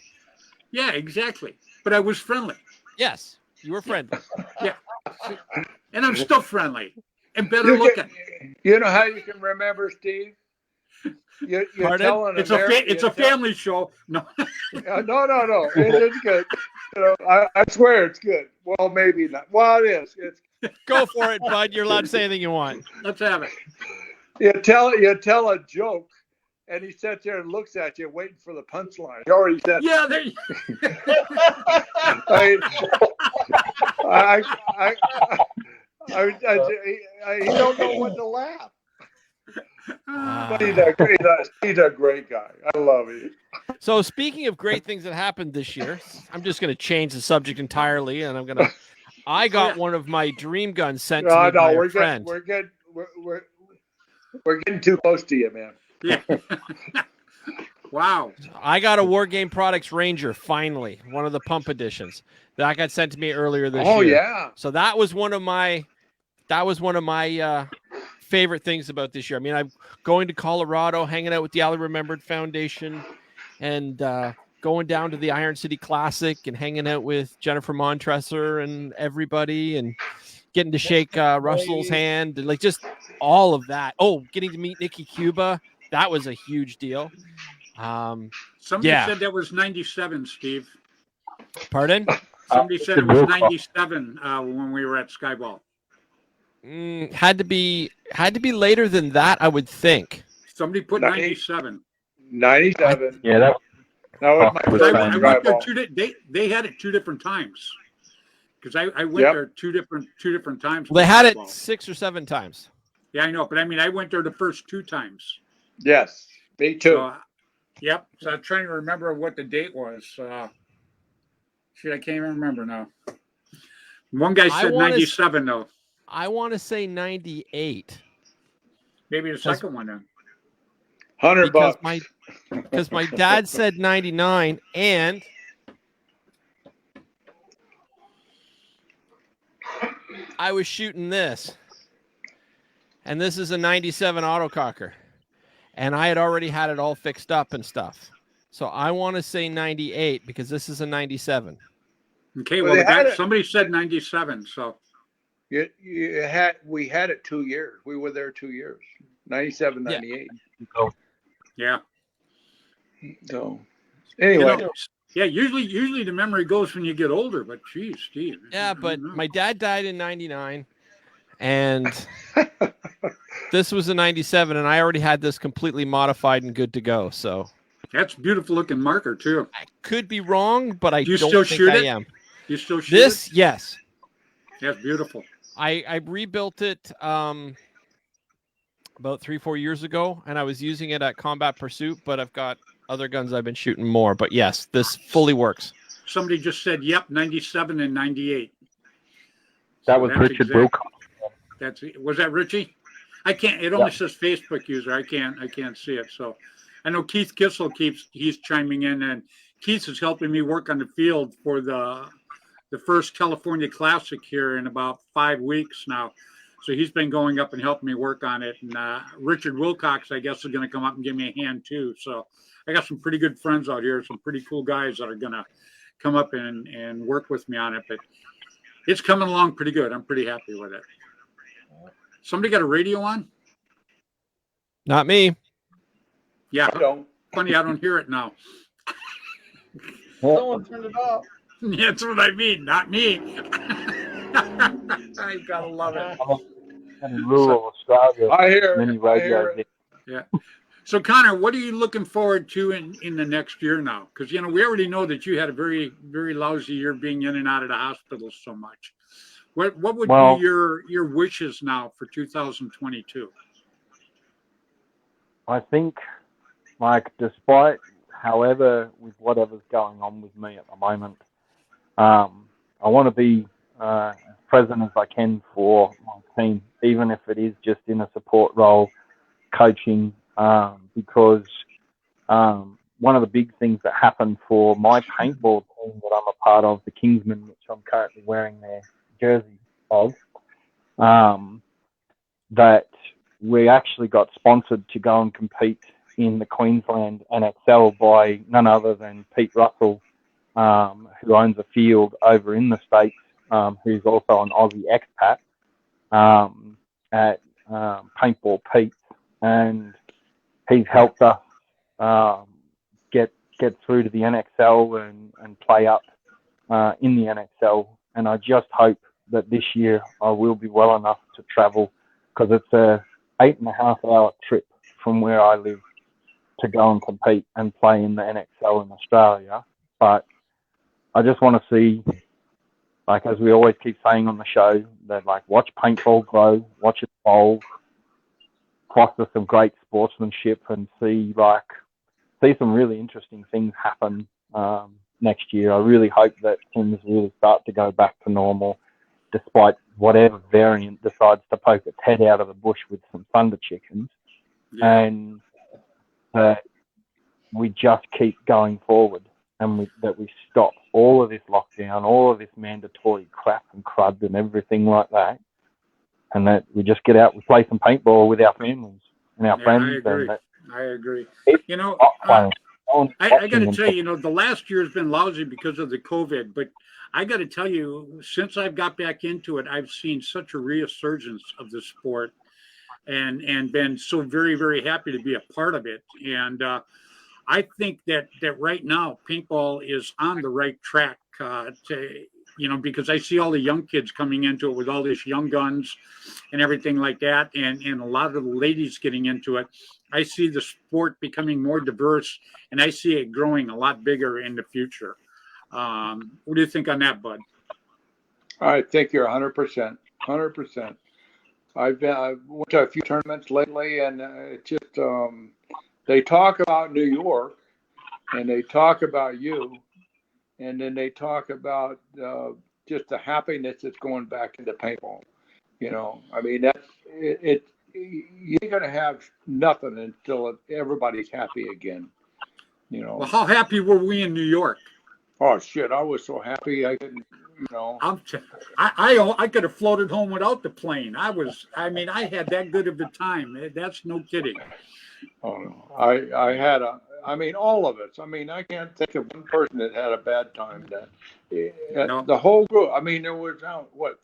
Yeah, exactly. But I was friendly. Yes, you were friendly. And I'm still friendly and better You can- looking. You know how you can remember, Steve? You Pardon? tell an It's American. a family show. No. No. It's good. You know, I swear it's good. Well, maybe not. Well, it is. It's Go for it, bud. You're allowed to say anything you want. Let's have it. you tell a joke, and he sits there and looks at you, waiting for the punchline. He already said. Yeah, there you I don't know when to laugh. But Ah. he's a great guy. I love him. So speaking of great things that happened this year, I'm just going to change the subject entirely, and I got one of my dream guns sent to me by a friend. We're getting too close to you, man. Yeah. Wow. I got a War Game Products Ranger finally, one of the pump editions that got sent to me earlier this year. Oh yeah. So that was one of my favorite things about this year. I mean, I'm going to Colorado, hanging out with the Ali Remembered Foundation, and going down to the Iron City Classic and hanging out with Jennifer Montresor and everybody, and getting to shake Russell's hand, and like just all of that. Oh, getting to meet Nikki Cuba, that was a huge deal. Somebody said that was 97, Steve. Pardon? Somebody said it was 97 when we were at Skyball. Had to be later than that, I would think. Somebody put 97. 97. Yeah, that was my first I went there Skyball. they had it 2 different times. Because I went there two different times. Well, they had it Skyball. 6 or 7 times. Yeah, I know, but I mean, I went there the first 2 times. Yes, me too. So, yep. So I'm trying to remember what the date was. Shit, I can't even remember now. One guy said 97 though. I want to say 98. Maybe the second one then. $100. Because my dad said 99, and I was shooting this, and this is a 97 autococker, and I had already had it all fixed up and stuff. So I want to say 98 because this is a 97. Okay, Well, well, they had it- somebody said 97, so We had it 2 years. We were there 2 years. 97, 98. yeah. So anyway, You know, yeah, usually the memory goes when you get older, but geez, Steve. Yeah, I but don't know. my dad died in 99, and this was a 97, and I already had this completely modified and good to go. So That's a beautiful looking marker too. I could be wrong, but I Do you don't still think shoot I it? am. You still shoot This, it? yes. That's beautiful. I rebuilt it about 3-4 years ago, and I was using it at Combat Pursuit, but I've got other guns I've been shooting more. But yes, this fully works. Somebody just said, yep, 97 and 98. that was That's Richard exact- Wilcox. Was that Richie? I can't. It only says Facebook user. I can't see it. So, I know Keith Kissel he's chiming in, and Keith is helping me work on the field for the first California Classic here in about 5 weeks now. So he's been going up and helping me work on it. And Richard Wilcox, I guess, is going to come up and give me a hand too. So I got some pretty good friends out here, some pretty cool guys that are going to come up and work with me on it. But it's coming along pretty good. I'm pretty happy with it. Somebody got a radio on? Not me. Yeah. I don't. Funny, I don't hear it now. Someone turned it off. That's what I mean. Not me. I gotta love it. In rural Australia, I hear many it. I hear radios. it. So, Connor, what are you looking forward to in the next year now? Because, we already know that you had a very, very lousy year being in and out of the hospital so much. What would be your wishes now for 2022? I think, despite with whatever's going on with me at the moment, I want to be as present as I can for my team, even if it is just in a support role, coaching, because one of the big things that happened for my paintball team that I'm a part of, the Kingsmen, which I'm currently wearing their jersey of, that we actually got sponsored to go and compete in the Queensland NXL by none other than Pete Russell, who owns a field over in the States, who's also an Aussie expat at Paintball Pete, and he's helped us get through to the NXL and play up in the NXL. And I just hope that this year I will be well enough to travel, because it's a 8.5-hour trip from where I live to go and compete and play in the NXL in Australia. But I just want to see, like, as we always keep saying on the show, that, like, watch paintball grow, watch it evolve, foster some great sportsmanship, and see some really interesting things happen next year. I really hope that things really start to go back to normal, despite whatever variant decides to poke its head out of the bush with some thunder chickens, and that we just keep going forward, and that we stop all of this lockdown, all of this mandatory crap and crud and everything like that, and that we just get out, we play some paintball with our families and our friends. I agree. You know, I got to tell you, the last year has been lousy because of the COVID, but I got to tell you, since I've got back into it, I've seen such a resurgence of the sport, and been so very, very happy to be a part of it. And I think that right now paintball is on the right track because I see all the young kids coming into it with all these young guns and everything like that, and a lot of the ladies getting into it. I see the sport becoming more diverse, and I see it growing a lot bigger in the future. What do you think on that, Bud? I think you're 100%. 100%. I've went to a few tournaments lately, and it just they talk about New York, and they talk about you, and then they talk about just the happiness that's going back into paintball. I mean, that's it. You're going to have nothing until everybody's happy again. Well, how happy were we in New York? Oh shit! I was so happy. I didn't. I could have floated home without the plane. I had that good of a time. That's no kidding. Oh no. I had all of us. I can't think of one person that had a bad time. No. The whole group. There was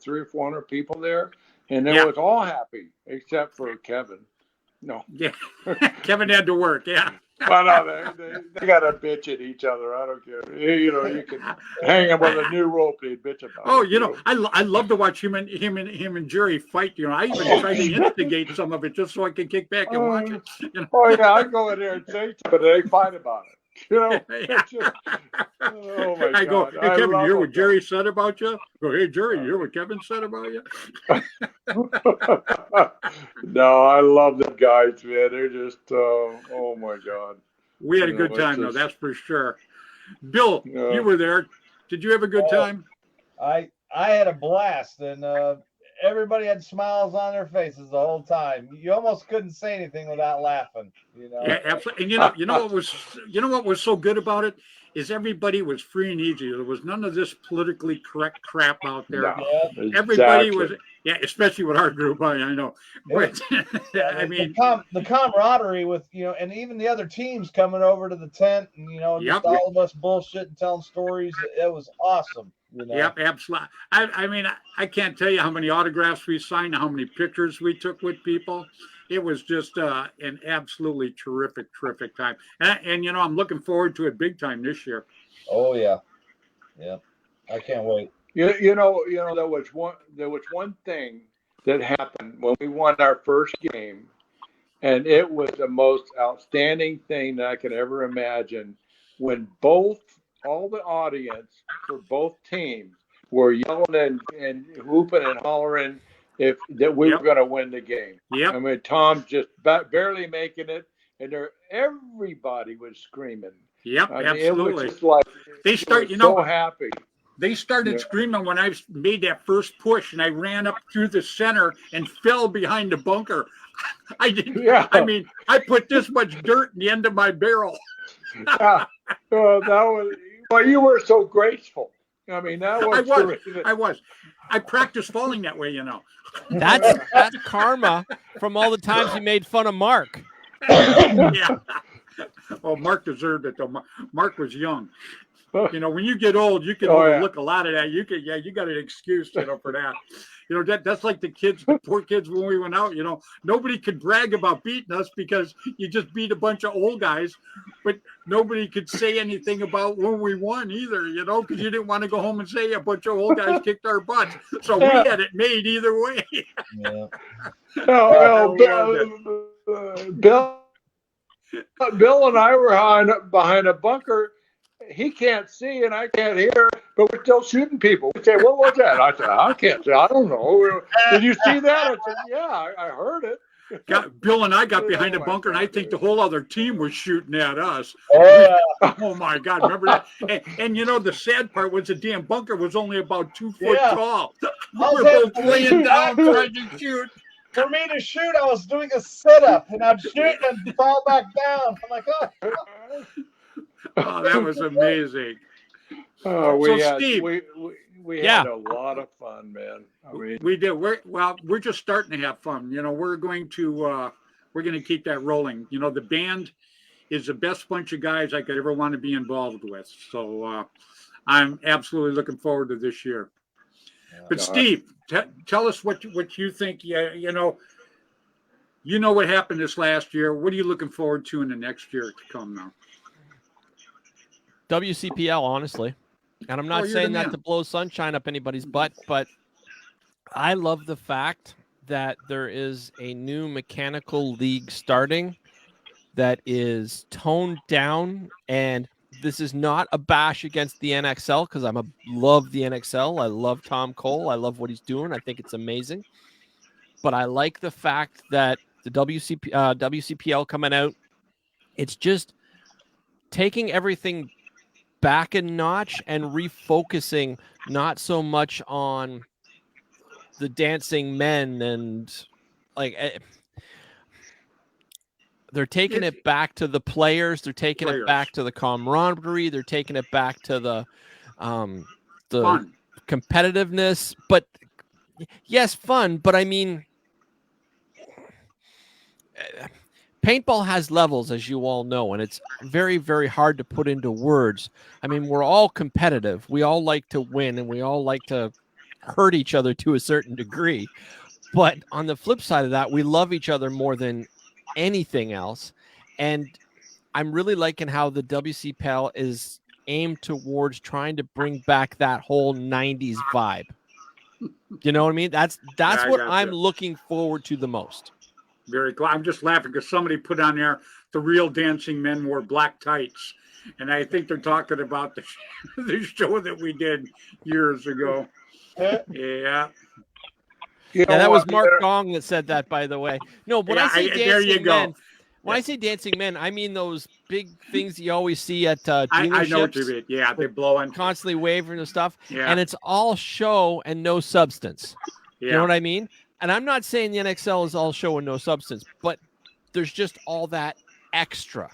300 or 400 people there, and it was all happy except for Kevin. No. Yeah. Kevin had to work. Yeah. Well, no, they got to bitch at each other. I don't care. You can hang them with a new rope. They bitch about. Oh, I love to watch him and Jerry fight. I even try to instigate some of it just so I can kick back and watch it. Oh yeah, I go in there and say something, but they fight about it. Yeah. Oh my I go, God. hey Kevin, you hear what Jerry said about you? Go, hey Jerry, you hear what Kevin said about you? No, I love them guys, man. They're just, oh my God. We had a good time, though. That's for sure. Bill, you were there. Did you have a good time? I had a blast, and everybody had smiles on their faces the whole time. You almost couldn't say anything without laughing. Yeah, absolutely. And you know what was so good about it is everybody was free and easy. There was none of this politically correct crap out there. No, everybody was, especially with our group. I know. But, the camaraderie with and even the other teams coming over to the tent, and just all of us bullshit and telling stories. It was awesome. Yep, absolutely. I can't tell you how many autographs we signed, how many pictures we took with people. It was just an absolutely terrific time. And I'm looking forward to it big time this year. Oh yeah, I can't wait. There was one thing that happened when we won our first game, and it was the most outstanding thing that I could ever imagine. When all the audience for both teams were yelling and whooping and hollering that we were going to win the game. Yep. Tom just barely making it, and everybody was screaming. Yep, absolutely. It was just like they start, so happy. They started screaming when I made that first push, and I ran up through the center and fell behind the bunker. I didn't. Yeah. I put this much dirt in the end of my barrel. Yeah. That was. Well, you were so graceful. I mean, that I was was. terrific. I was. I practiced falling that way, you know. That's karma from all the times you made fun of Mark. Yeah. Well, Mark deserved it though. Mark was young. You know, when you get old, you can Oh, yeah. overlook a lot of that. You got an excuse, you know, for that. You know, that's like the poor kids when we went out, you know, nobody could brag about beating us because you just beat a bunch of old guys, but nobody could say anything about when we won either, you know, because you didn't want to go home and say a bunch of old guys kicked our butts. So we had it made either way. Yeah. Well, Bill Bill and I were behind a bunker. He can't see and I can't hear, but we're still shooting people. We say, "What was that?" I said, "I can't see. I don't know. Did you see that?" I said, "Yeah, I heard it." Bill and I got behind a bunker, and I think the whole other team was shooting at us. Oh my God! Remember that? And you know the sad part was the damn bunker was only about 2 foot Yeah. tall. I was We're both at- laying down trying to shoot. For me to shoot, I was doing a sit-up, and I'd shoot and fall back down. I'm like, oh. Oh, that was amazing. Oh, So, Steve. we Yeah. had a lot of fun, man. I mean, We did. We're just starting to have fun. You know, we're going to keep that rolling. You know, the band is the best bunch of guys I could ever want to be involved with. So I'm absolutely looking forward to this year. But Steve, tell us what you think. You know what happened this last year. What are you looking forward to in the next year to come now? WCPL, honestly. And I'm not you're saying the that man. to blow sunshine up anybody's butt, but I love the fact that there is a new mechanical league starting that is toned down. And this is not a bash against the NXL because love the NXL. I love Tom Cole. I love what he's doing. I think it's amazing. But I like the fact that the WCPL coming out, it's just taking everything back a notch and refocusing not so much on the dancing men and like they're taking it back to the players. They're taking it back to the camaraderie. They're taking it back to the Fun. competitiveness. But yes, fun. But I mean, paintball has levels, as you all know, and it's very, very hard to put into words. I mean, we're all competitive. We all like to win, and we all like to hurt each other to a certain degree. But on the flip side of that, we love each other more than anything else. And I'm really liking how the WCPL is aimed towards trying to bring back that whole 90s vibe. You know what I mean? That's what I'm looking forward to the most. Very cool. I'm just laughing because somebody put on there the real dancing men wore black tights. And I think they're talking about the show that we did years ago. Yeah. you know Yeah, that was what, Mark Gong that said that, by the way. No, when I say there you dancing go. men, when I say dancing men, I mean those big things you always see at I know what you dealerships, mean. Yeah, they're blowing. constantly waving and stuff. Yeah. And it's all show and no substance. Yeah. You know what I mean? And I'm not saying the NXL is all show and no substance, but there's just all that extra.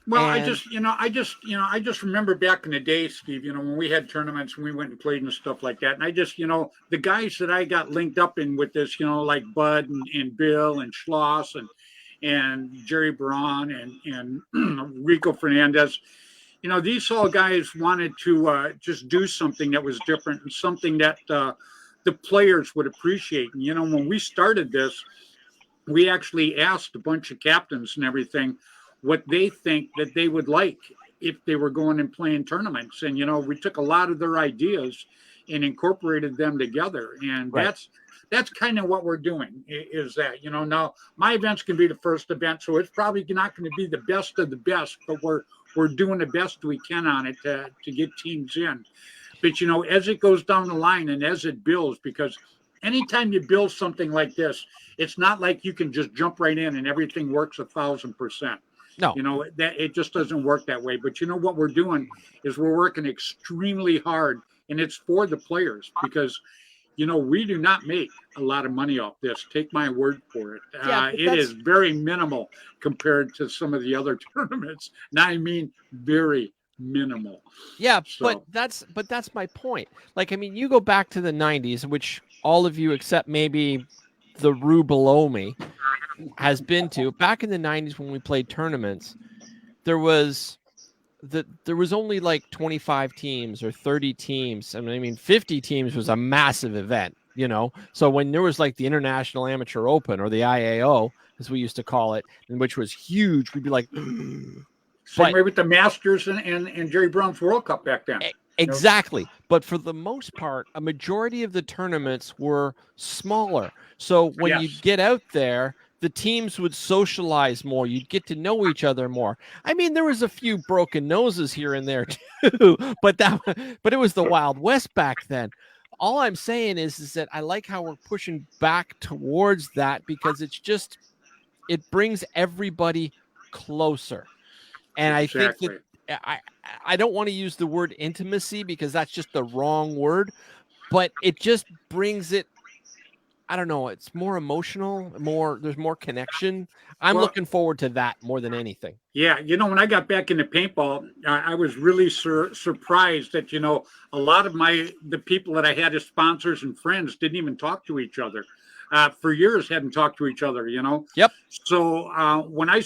Well, And- I just remember back in the day, Steve, when we had tournaments and we went and played and stuff like that. And I just, the guys that I got linked up in with this, like Bud and Bill and Schloss and Jerry Braun and Rico Fernandez, these all guys wanted to just do something that was different and something that the players would appreciate. And, when we started this, we actually asked a bunch of captains and everything what they think that they would like if they were going and playing tournaments. And, we took a lot of their ideas and incorporated them together. And Right. that's kind of what we're doing is that, now my events can be the first event, so it's probably not going to be the best of the best, but we're doing the best we can on it to get teams in. But, as it goes down the line and as it builds, because anytime you build something like this, it's not like you can just jump right in and everything works 1,000%. No. That it just doesn't work that way. But what we're doing is we're working extremely hard, and it's for the players because, we do not make a lot of money off this. Take my word for it. Yeah, but it is very minimal compared to some of the other tournaments. Now, I mean, very, minimal. Yeah, So- but that's my point. Like, I mean, you go back to the 90s, which all of you except maybe the Rue below me has been to. Back in the 90s when we played tournaments, there was only like 25 teams or 30 teams. I mean 50 teams was a massive event, you know. So when there was like the International Amateur Open or the IAO, as we used to call it, and which was huge, we'd be like Same But- way with the Masters and Jerry Brown's World Cup back then. Exactly. But for the most part, a majority of the tournaments were smaller. So when you Yes. get out there, the teams would socialize more. You'd get to know each other more. I mean, there was a few broken noses here and there too, but it was the Wild West back then. All I'm saying is that I like how we're pushing back towards that because it brings everybody closer. And I think that I don't want to use the word intimacy because that's just the wrong word, but it just brings it. I don't know. It's more emotional, there's more connection. I'm Well- looking forward to that more than anything. Yeah, when I got back into paintball, I was really surprised that a lot of the people that I had as sponsors and friends didn't even talk to each other. For years, hadn't talked to each other. Yep. So when I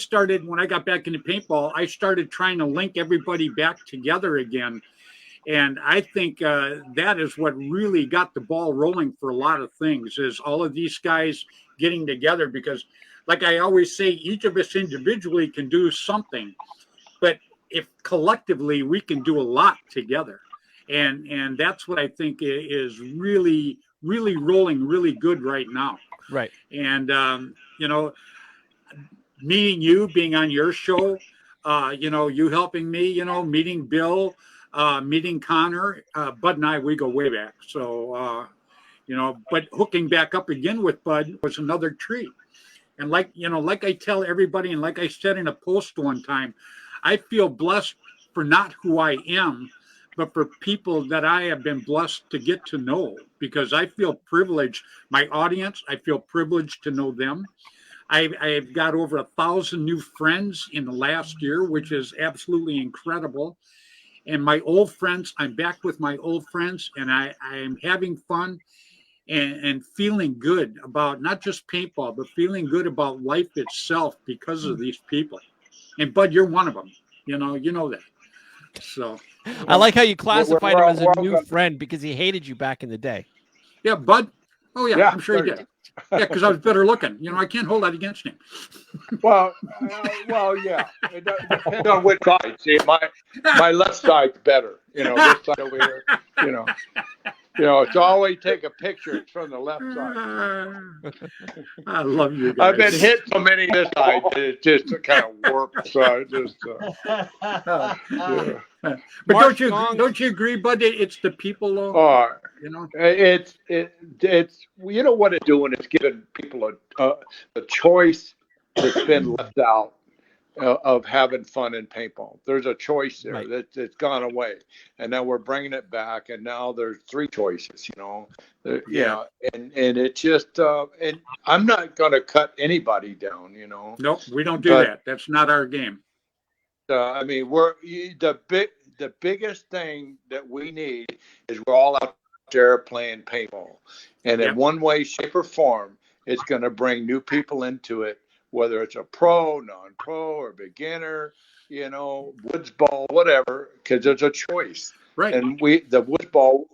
got back into paintball, I started trying to link everybody back together again. And I think that is what really got the ball rolling for a lot of things is all of these guys getting together because like I always say, each of us individually can do something, but if collectively we can do a lot together. And that's what I think is really, really rolling really good right now. Right. And, meeting you, being on your show, you helping me, meeting Bill, meeting Connor, Bud and I, we go way back. So, but hooking back up again with Bud was another treat. And like I tell everybody, and like I said in a post one time, I feel blessed for not who I am, but for people that I have been blessed to get to know, because I feel privileged. My audience, I feel privileged to know them. I've got over 1,000 new friends in the last year, which is absolutely incredible. And my old friends, I'm back with my old friends, and I am having fun and feeling good about not just paintball, but feeling good about life itself because of these people. And Bud, you're one of them. You know that. So I like how you classified him as a we're new all- friend because he hated you back in the day. yeah, Bud. Oh yeah, Yeah, I'm sure he sure. did. Yeah, because I was better looking. I can't hold that against him. Well, yeah. It depends on which side. See, my left side's better. This side over here. It's always take a picture. It's from the left side. I love you guys. I've been hit so many this side. It just kind of warped. So I just. Yeah. But Mark don't Gong- you agree, Bud? It's the people, though. Oh, It's it's what it's doing. It's giving people a choice that's been left out of having fun in paintball. There's a choice there Right. that's gone away, and now we're bringing it back. And now there's three choices. Yeah. And it just and I'm not going to cut anybody down. nope, we don't do But- that. That's not our game. I mean, the biggest thing that we need is we're all out there playing paintball, and Yep. in one way, shape, or form, it's going to bring new people into it, whether it's a pro, non-pro, or beginner, woods ball, whatever, because there's a choice. Right, And the woods ball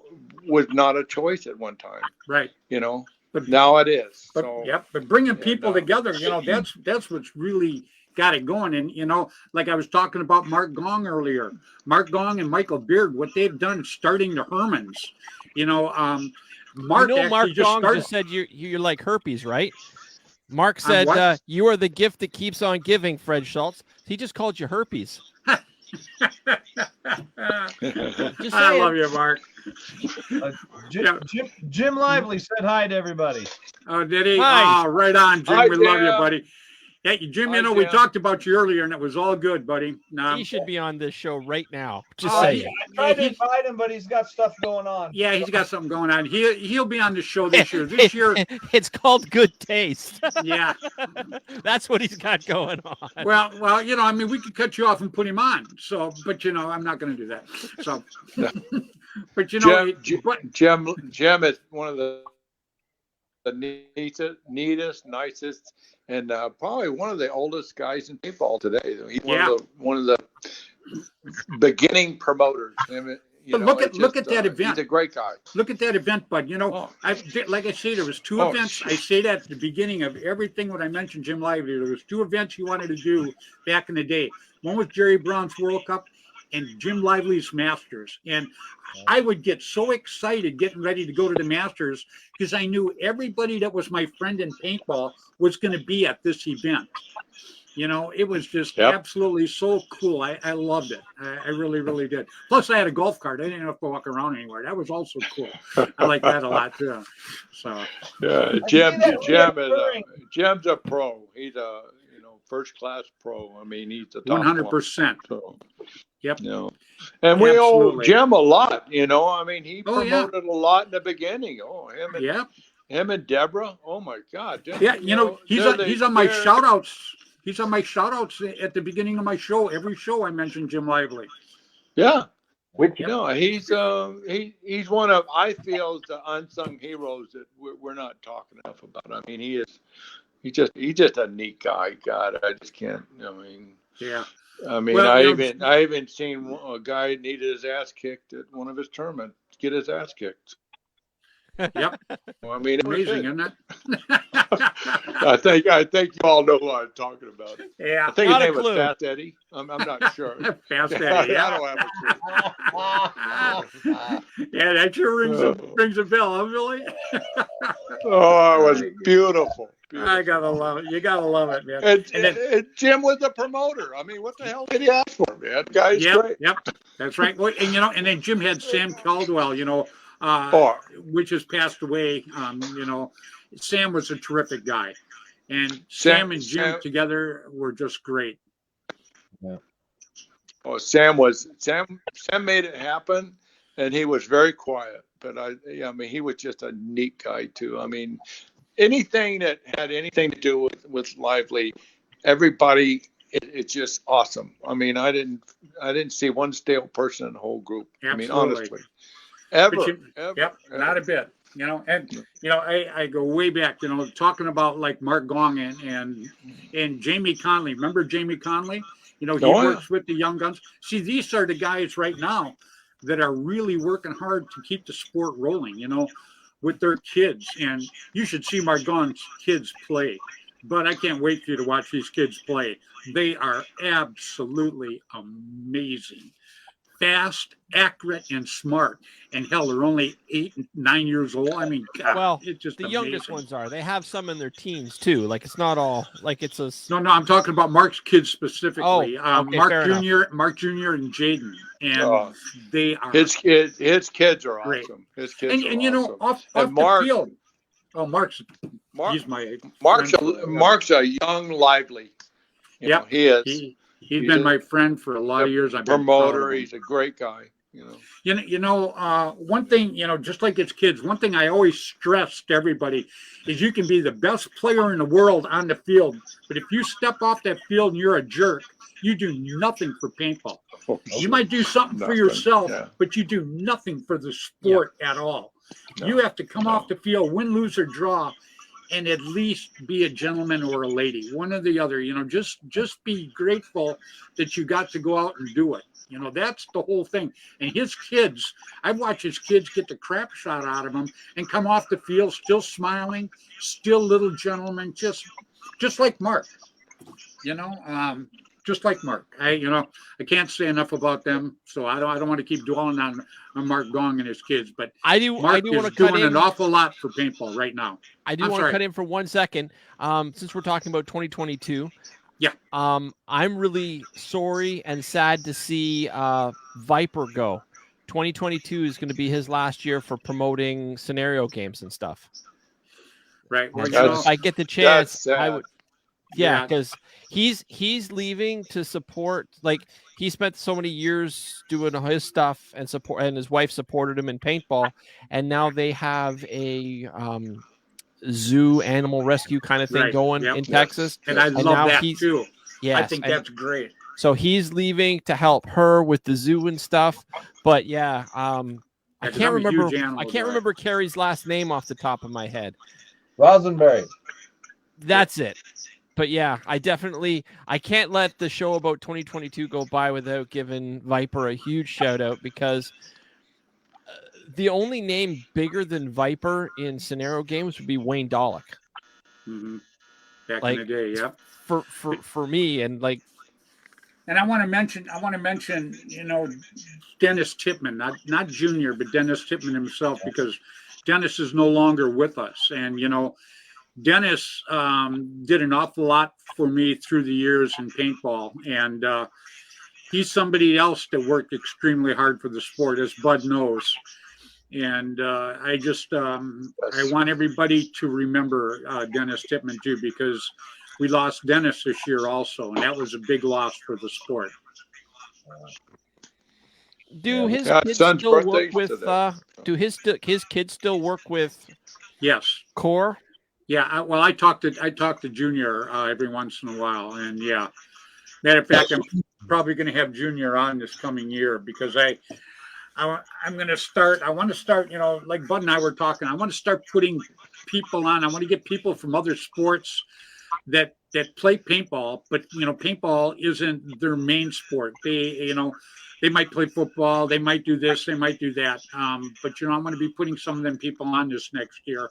was not a choice at one time, right. But Now it is. But So but bringing people no. together, that's what's really got it going. And like I was talking about Mark Gong earlier, Mark Gong and Michael Beard, what they've done starting the Hermans. Mark Mark actually just Gong started. just said you're like herpes, right? Mark I'm said what? you are the gift that keeps on giving, Fred Schultz. He just called you herpes. Just I saying. love you, Mark. Jim Lively said hi to everybody. Oh, did he? Hi. Oh, right on, Jim. Hi, We love you, Jim. buddy. Hey, Jim, Hi, we Jim. talked about you earlier, and it was all good, buddy. He should be on this show right now. Just I saying. tried to invite him, but he's got stuff going on. Yeah, he's got something going on. He'll be on the show this year. This year, It's called good taste. yeah. That's what he's got going on. Well, I mean, we could cut you off and put him on. So, but I'm not going to do that. So, but Jim is one of the neatest, nicest, and probably one of the oldest guys in paintball today. He's one of the beginning promoters. But look at that event. He's a great guy. Look at that event, bud. Like I say, there was two events. I say that at the beginning of everything when I mentioned Jim Lively. There was two events he wanted to do back in the day. One was Jerry Brown's World Cup and Jim Lively's Masters. And I would get so excited getting ready to go to the Masters because I knew everybody that was my friend in paintball was going to be at this event. It was just absolutely so cool. I loved it. I really, really did. Plus, I had a golf cart. I didn't have to walk around anywhere. That was also cool. I like that a lot too. So, yeah, Jim's a pro. He's a first class pro. I mean, he's a 100%. So, yep. And we owe Absolutely. Jim a lot. I mean, he promoted a lot in the beginning. Him and Deborah. Oh my God. Yeah, he's on my shout outs. He's on my shout outs at the beginning of my show. Every show I mention Jim Lively. Yeah. Which he's one of, I feel, the unsung heroes that we're not talking enough about. I mean, he's just a neat guy. God, I just can't. Yeah. I mean, Well, I even seen a guy needed his ass kicked at one of his tournaments. Get his ass kicked. Yep. I mean, it was Amazing, good. isn't it? I think you all know who I'm talking about. Yeah. I think his Not a name was clue. Fast Eddie. I'm not sure. Fast I Eddie. Yeah. don't have a clue. Yeah, that sure rings a bell, huh, Billy? Oh, it was beautiful. I gotta love it. You gotta love it, man. And Jim was the promoter. I mean, what the hell did he ask for, man? The guy's great. Yep, that's right. Well, and then Jim had Sam Caldwell, which has passed away. Sam was a terrific guy, and Sam and Jim together were just great. Yeah. Oh, Sam made it happen, and he was very quiet. But I mean, he was just a neat guy too. I mean, anything that had anything to do with Lively, everybody, it's just awesome. I mean, I didn't see one stale person in the whole group. Absolutely. I mean, honestly, ever. Yep, not a bit. I go way back. Talking about like Mark Gong and Jamie Conley. Remember Jamie Conley? He works with the young guns. See, these are the guys right now that are really working hard to keep the sport rolling. With their kids, and you should see Mark Gong's kids play. But I can't wait for you to watch these kids play. They are absolutely amazing. Fast, accurate, and smart. And hell, they're only 8 and 9 years old. I mean, God, Well, it's just the amazing. youngest ones are. They have some in their teens too. Like it's not all like it's a. No, I'm talking about Mark's kids specifically. Okay, Mark fair enough. Mark Jr. and Jaden, and they are his kids are great. Awesome. His kids and are awesome. off Mark- the field. Oh, he's my Mark's a young, lively. Yep, he is. He's been my friend for a lot of years. I've been promoter. proud of him. He's a great guy. One thing, just like it's kids, one thing I always stress to everybody is you can be the best player in the world on the field, but if you step off that field and you're a jerk, you do nothing for paintball. You might do something for yourself, but you do nothing for the sport at all. You have to come off the field, win, lose, or draw, and at least be a gentleman or a lady, one or the other. Just be grateful that you got to go out and do it. That's the whole thing. And his kids, I've watched his kids get the crap shot out of them and come off the field still smiling, still little gentlemen, just like Mark. Just like Mark. I can't say enough about them, so I don't want to keep dwelling on Mark Gong and his kids, but I do Mark want to is cut doing in an awful lot for paintball right now. I do want to cut in for 1 second. Since we're talking about 2022. Yeah. I'm really sorry and sad to see Viper go. 2022 is going to be his last year for promoting scenario games and stuff. Right. Well, If I get the chance, I would. Yeah, Yeah. because he's leaving to support. Like he spent so many years doing his stuff and support, and his wife supported him in paintball, and now they have a zoo animal rescue kind of thing Right. going Yep. in Yes. Texas. And I And love now that he's- too. Yes, I think and that's great. so he's leaving to help her with the zoo and stuff. But yeah, I Yeah, 'cause can't I'm a remember. huge animal I can't guy. remember Carrie's last name off the top of my head. Rosenberry. That's it. But yeah, I can't let the show about 2022 go by without giving Viper a huge shout out, because the only name bigger than Viper in scenario games would be Wayne Dollick Mhm. Back Like- in the day, yep. for me. And like, And I want to mention, Dennis Tipman, not Junior, but Dennis Tipman himself, because Dennis is no longer with us. And, Dennis did an awful lot for me through the years in paintball. And he's somebody else that worked extremely hard for the sport, as Bud knows. And I want everybody to remember Dennis Tipman too, because we lost Dennis this year also, and that was a big loss for the sport. do his Yeah, kids son's still work birthday's with? today. Do his kids still work with Yes, Core? yeah. I talk to Junior every once in a while, and yeah. Matter of fact, I'm probably going to have Junior on this coming year, because I'm going to start. I want to start. Like Bud and I were talking. I want to start putting people on. I want to get people from other sports that play paintball, but paintball isn't their main sport. They might play football, they might do this, they might do that. But I'm going to be putting some of them people on this next year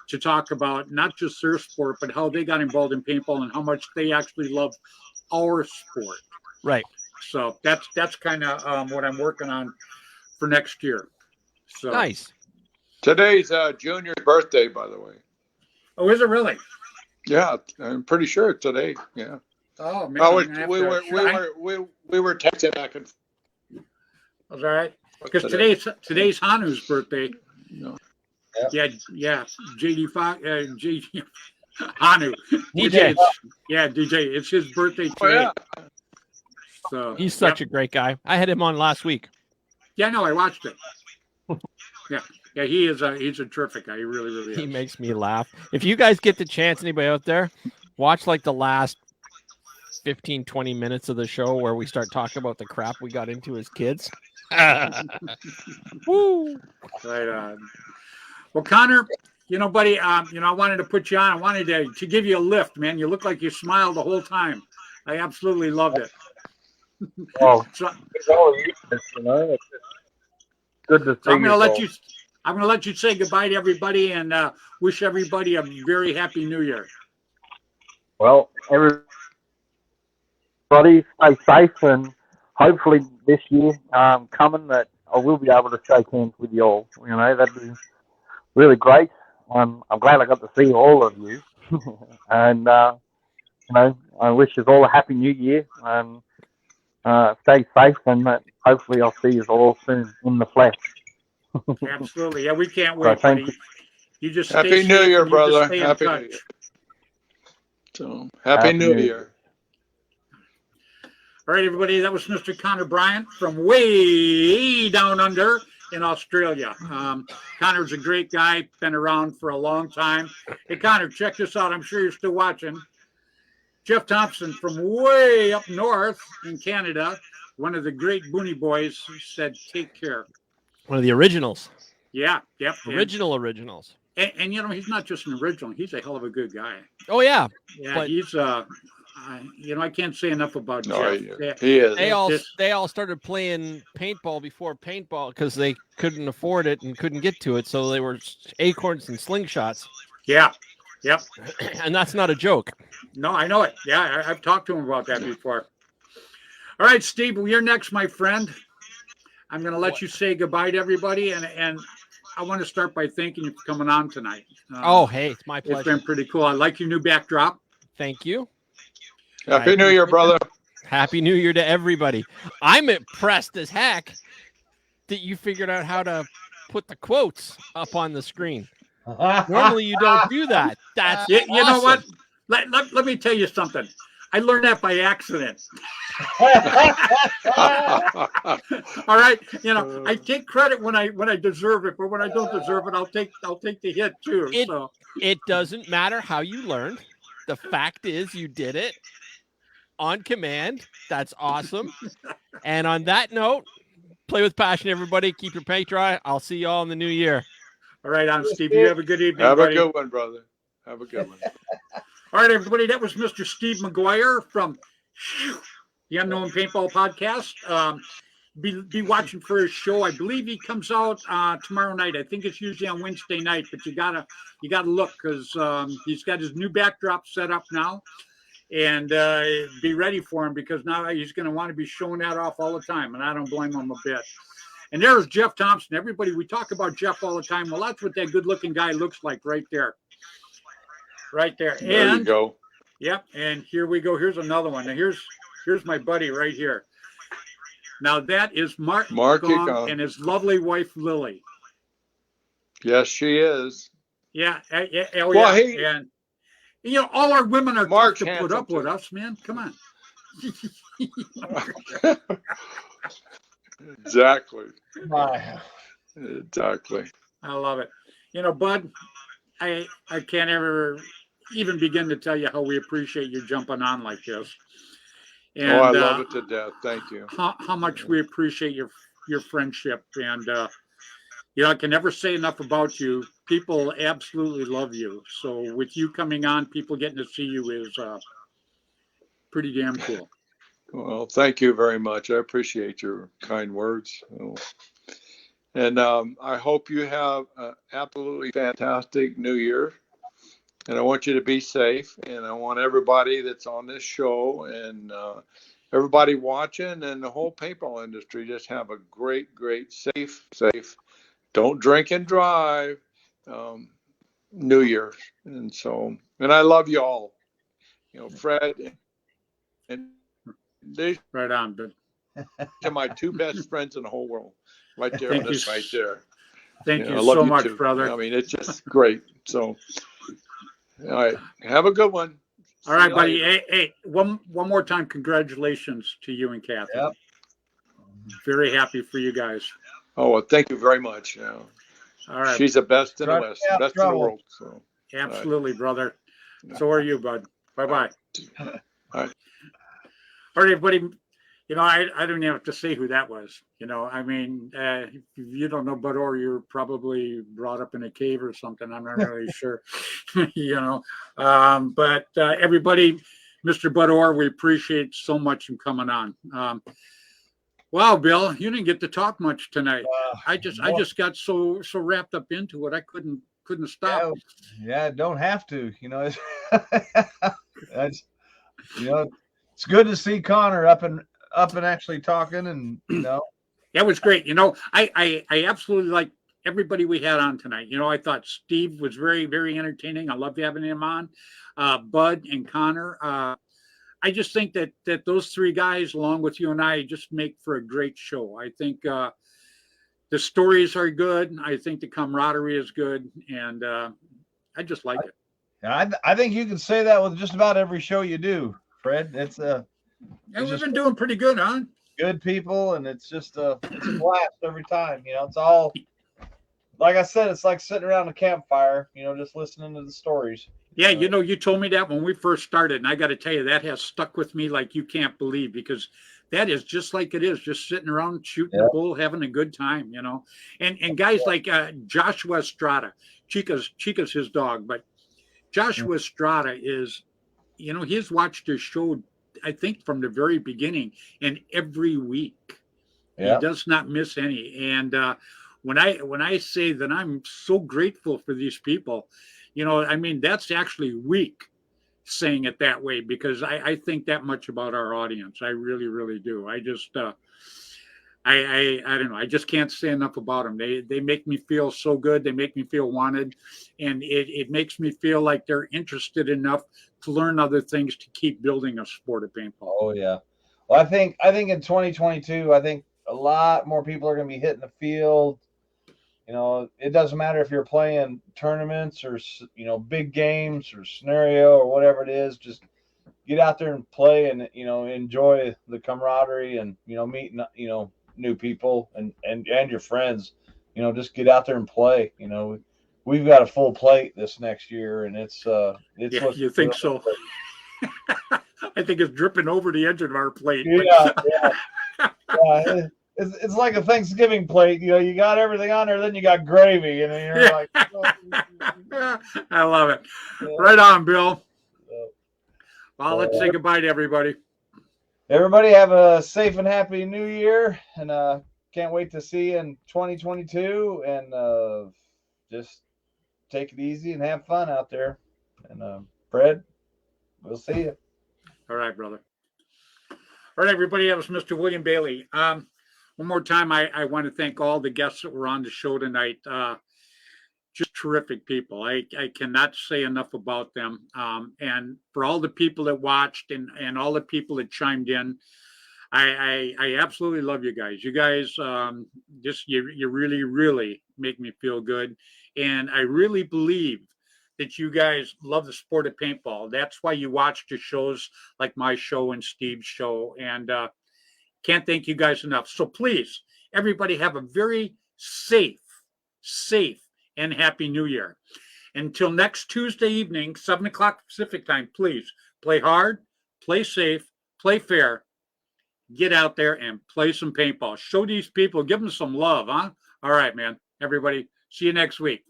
to talk about not just their sport, but how they got involved in paintball and how much they actually love our sport. Right. So that's kind of what I'm working on for next year. So Nice. Today's Junior's birthday, by the way. Oh, is it really? Yeah, I'm pretty sure it's today. Yeah. Oh man, Oh, I'm gonna have we to- were texting back and That's all right. Because today. today's Hanu's birthday. No. Yeah, JD Fox, JD Hanu. DJ. DJ. It's his birthday today. Oh, yeah. So He's such a great guy. I had him on last week. Yeah, no, I watched it. Yeah, he's a terrific guy. He really, really is. He makes me laugh. If you guys get the chance, anybody out there, watch like the last 15, 20 minutes of the show where we start talking about the crap we got into as kids. Woo! Right on. Well, Connor, buddy, I wanted to put you on. I wanted to give you a lift, man. You look like you smiled the whole time. I absolutely loved it. Well, So, it's all you, it's just good to see so I'm going to let all. you. I'm going to let you say goodbye to everybody and wish everybody a very happy New Year. Well, everybody stay safe, and hopefully this year coming that I will be able to shake hands with you all. That'd be really great. I'm glad I got to see all of you, and I wish you all a happy New Year, and stay safe, and hopefully I'll see you all soon in the flesh. Absolutely. Yeah, we can't Well, wait, thank buddy. You just Happy stay New safe Year, and you just brother. stay in Happy New touch. Year. So, Happy New Year. All right, everybody, that was Mr. Connor Bryant from way down under in Australia. Connor's a great guy, been around for a long time. Hey, Connor, check this out. I'm sure you're still watching. Jeff Thompson from way up north in Canada, one of the great Booney Boys, said, take care. One of the originals. Yeah, yep. Originals. And he's not just an original. He's a hell of a good guy. Oh, yeah. Yeah, But- he's, I can't say enough about No, Jeff. he, Yeah. he is. They all started playing paintball before paintball because they couldn't afford it and couldn't get to it. So they were acorns and slingshots. Yeah, yep. And that's not a joke. No, I know it. Yeah, I've talked to him about that before. All right, Steve, well, you're next, my friend. I'm going to let you say goodbye to everybody, and I want to start by thanking you for coming on tonight. Hey, it's my It's pleasure. been pretty cool. I like your new backdrop. Thank you. Happy New Year, brother. Happy New Year to everybody. I'm impressed as heck that you figured out how to put the quotes up on the screen. Normally you don't do that. That's You know what? awesome. let me tell you something. I learned that by accident. All right, I take credit when I deserve it, but when I don't deserve it, I'll take the hit too. So It doesn't matter how you learned. The fact is, you did it on command. That's awesome. And on that note, play with passion, everybody. Keep your paint dry. I'll see you all in the new year. all right, on Steve. You have a good evening, Have buddy. a good one, brother. Have a good one. All right, everybody. That was Mr. Steve McGuire from the Unknown Paintball Podcast. Be watching for his show. I believe he comes out tomorrow night. I think it's usually on Wednesday night, but you gotta look because he's got his new backdrop set up now, and be ready for him because now he's going to want to be showing that off all the time, and I don't blame him a bit. And there's Jeff Thompson. Everybody, we talk about Jeff all the time. Well, that's what that good-looking guy looks like right there. Right there. There you go. Yep. And here we go. Here's another one. Now here's my buddy right here. Now that is Mark Gong Gong. and his lovely wife Lily. Yes, she is. Yeah. Well, he- And all our women are Mark's tough to put up handsome, with too. us, man. Come on. Exactly. My, I love it. Bud, I can't ever even begin to tell you how we appreciate you jumping on like this. And I love it to death. Thank you. how much we appreciate your friendship. And I can never say enough about you. People absolutely love you. So with you coming on, people getting to see you is pretty damn cool. Well, thank you very much. I appreciate your kind words. And I hope you have an absolutely fantastic New Year. And I want you to be safe. And I want everybody that's on this show and everybody watching and the whole paintball industry just have a great, safe, don't drink and drive New Year. And I love you all. Fred and these Right on, but are my two best friends in the whole world. Right there Thank on this you. right there. thank I you love so much, too. brother. I mean, it's just great. So, all right. Have a good one. All right, See you buddy. later. Hey, one more time, congratulations to you and Kathy. Yep. Very happy for you guys. Oh, well, thank you very much. All right. She's the best in the Try to West, stay out of best in the trouble. world. So, Absolutely, brother. So are you, bud. Bye-bye. All right. All right, everybody. I don't even have to say who that was. I mean, if you don't know Bud Orr, you're probably brought up in a cave or something. I'm not really sure. But everybody, Mr. Bud Orr, we appreciate so much him coming on. Wow, Bill, you didn't get to talk much tonight. I just got so wrapped up into it, I couldn't stop. yeah, don't have to. That's it's good to see Connor up and actually talking, and That was great. I absolutely like everybody we had on tonight. I thought Steve was very, very entertaining. I loved having him on. Bud and Connor. I just think that those three guys, along with you and I, just make for a great show. I think the stories are good. I think the camaraderie is good, and I just like it. I think you can say that with just about every show you do, Fred. It's And we've been doing pretty good, huh? good people, and it's just it's a blast every time. It's all like I said, it's like sitting around a campfire, just listening to the stories. Yeah, you told me that when we first started, and I got to tell you, that has stuck with me like you can't believe, because that is just like it is, just sitting around shooting a bull, having a good time, And guys like Joshua Estrada, Chica's his dog, but Joshua Estrada is, he's watched his show, I think, from the very beginning, and every week. Yeah. He does not miss any. And when I say that I'm so grateful for these people, I mean, that's actually weak saying it that way, because I think that much about our audience. I really, really do. I just I don't know. I just can't say enough about them. They make me feel so good. They make me feel wanted, and it makes me feel like they're interested enough to learn other things to keep building a sport of paintball. Oh yeah. Well, I think in 2022, I think a lot more people are going to be hitting the field. You know, it doesn't matter if you're playing tournaments or, you know, big games or scenario or whatever it is. Just get out there and play, and, you know, enjoy the camaraderie, and, you know, meeting, you know, new people and your friends. You know, just get out there and play. You know, we've got a full plate this next year, and it's Yeah, looking you think really so? I think it's dripping over the edge of our plate. but- yeah. It's like a Thanksgiving plate. You know, you got everything on there, then you got gravy, and then you're Yeah. like, I love it. Yeah. Right on, Bill. Yeah. Well, let's say goodbye to everybody. Everybody have a safe and happy new year, and can't wait to see you in 2022, and just take it easy and have fun out there. And Fred, we'll see you. All right, brother. All right, everybody. That was Mr. William Bailey. One more time, I want to thank all the guests that were on the show tonight. Just terrific people. I cannot say enough about them. And for all the people that watched and all the people that chimed in, I absolutely love you guys. You guys, you really, really make me feel good. And I really believe that you guys love the sport of paintball. That's why you watch the shows like my show and Steve's show. And can't thank you guys enough. So please, everybody have a very safe, and happy New Year. Until next Tuesday evening, 7 o'clock Pacific time, please play hard, play safe, play fair. Get out there and play some paintball. Show these people, give them some love, huh? All right, man. Everybody, see you next week.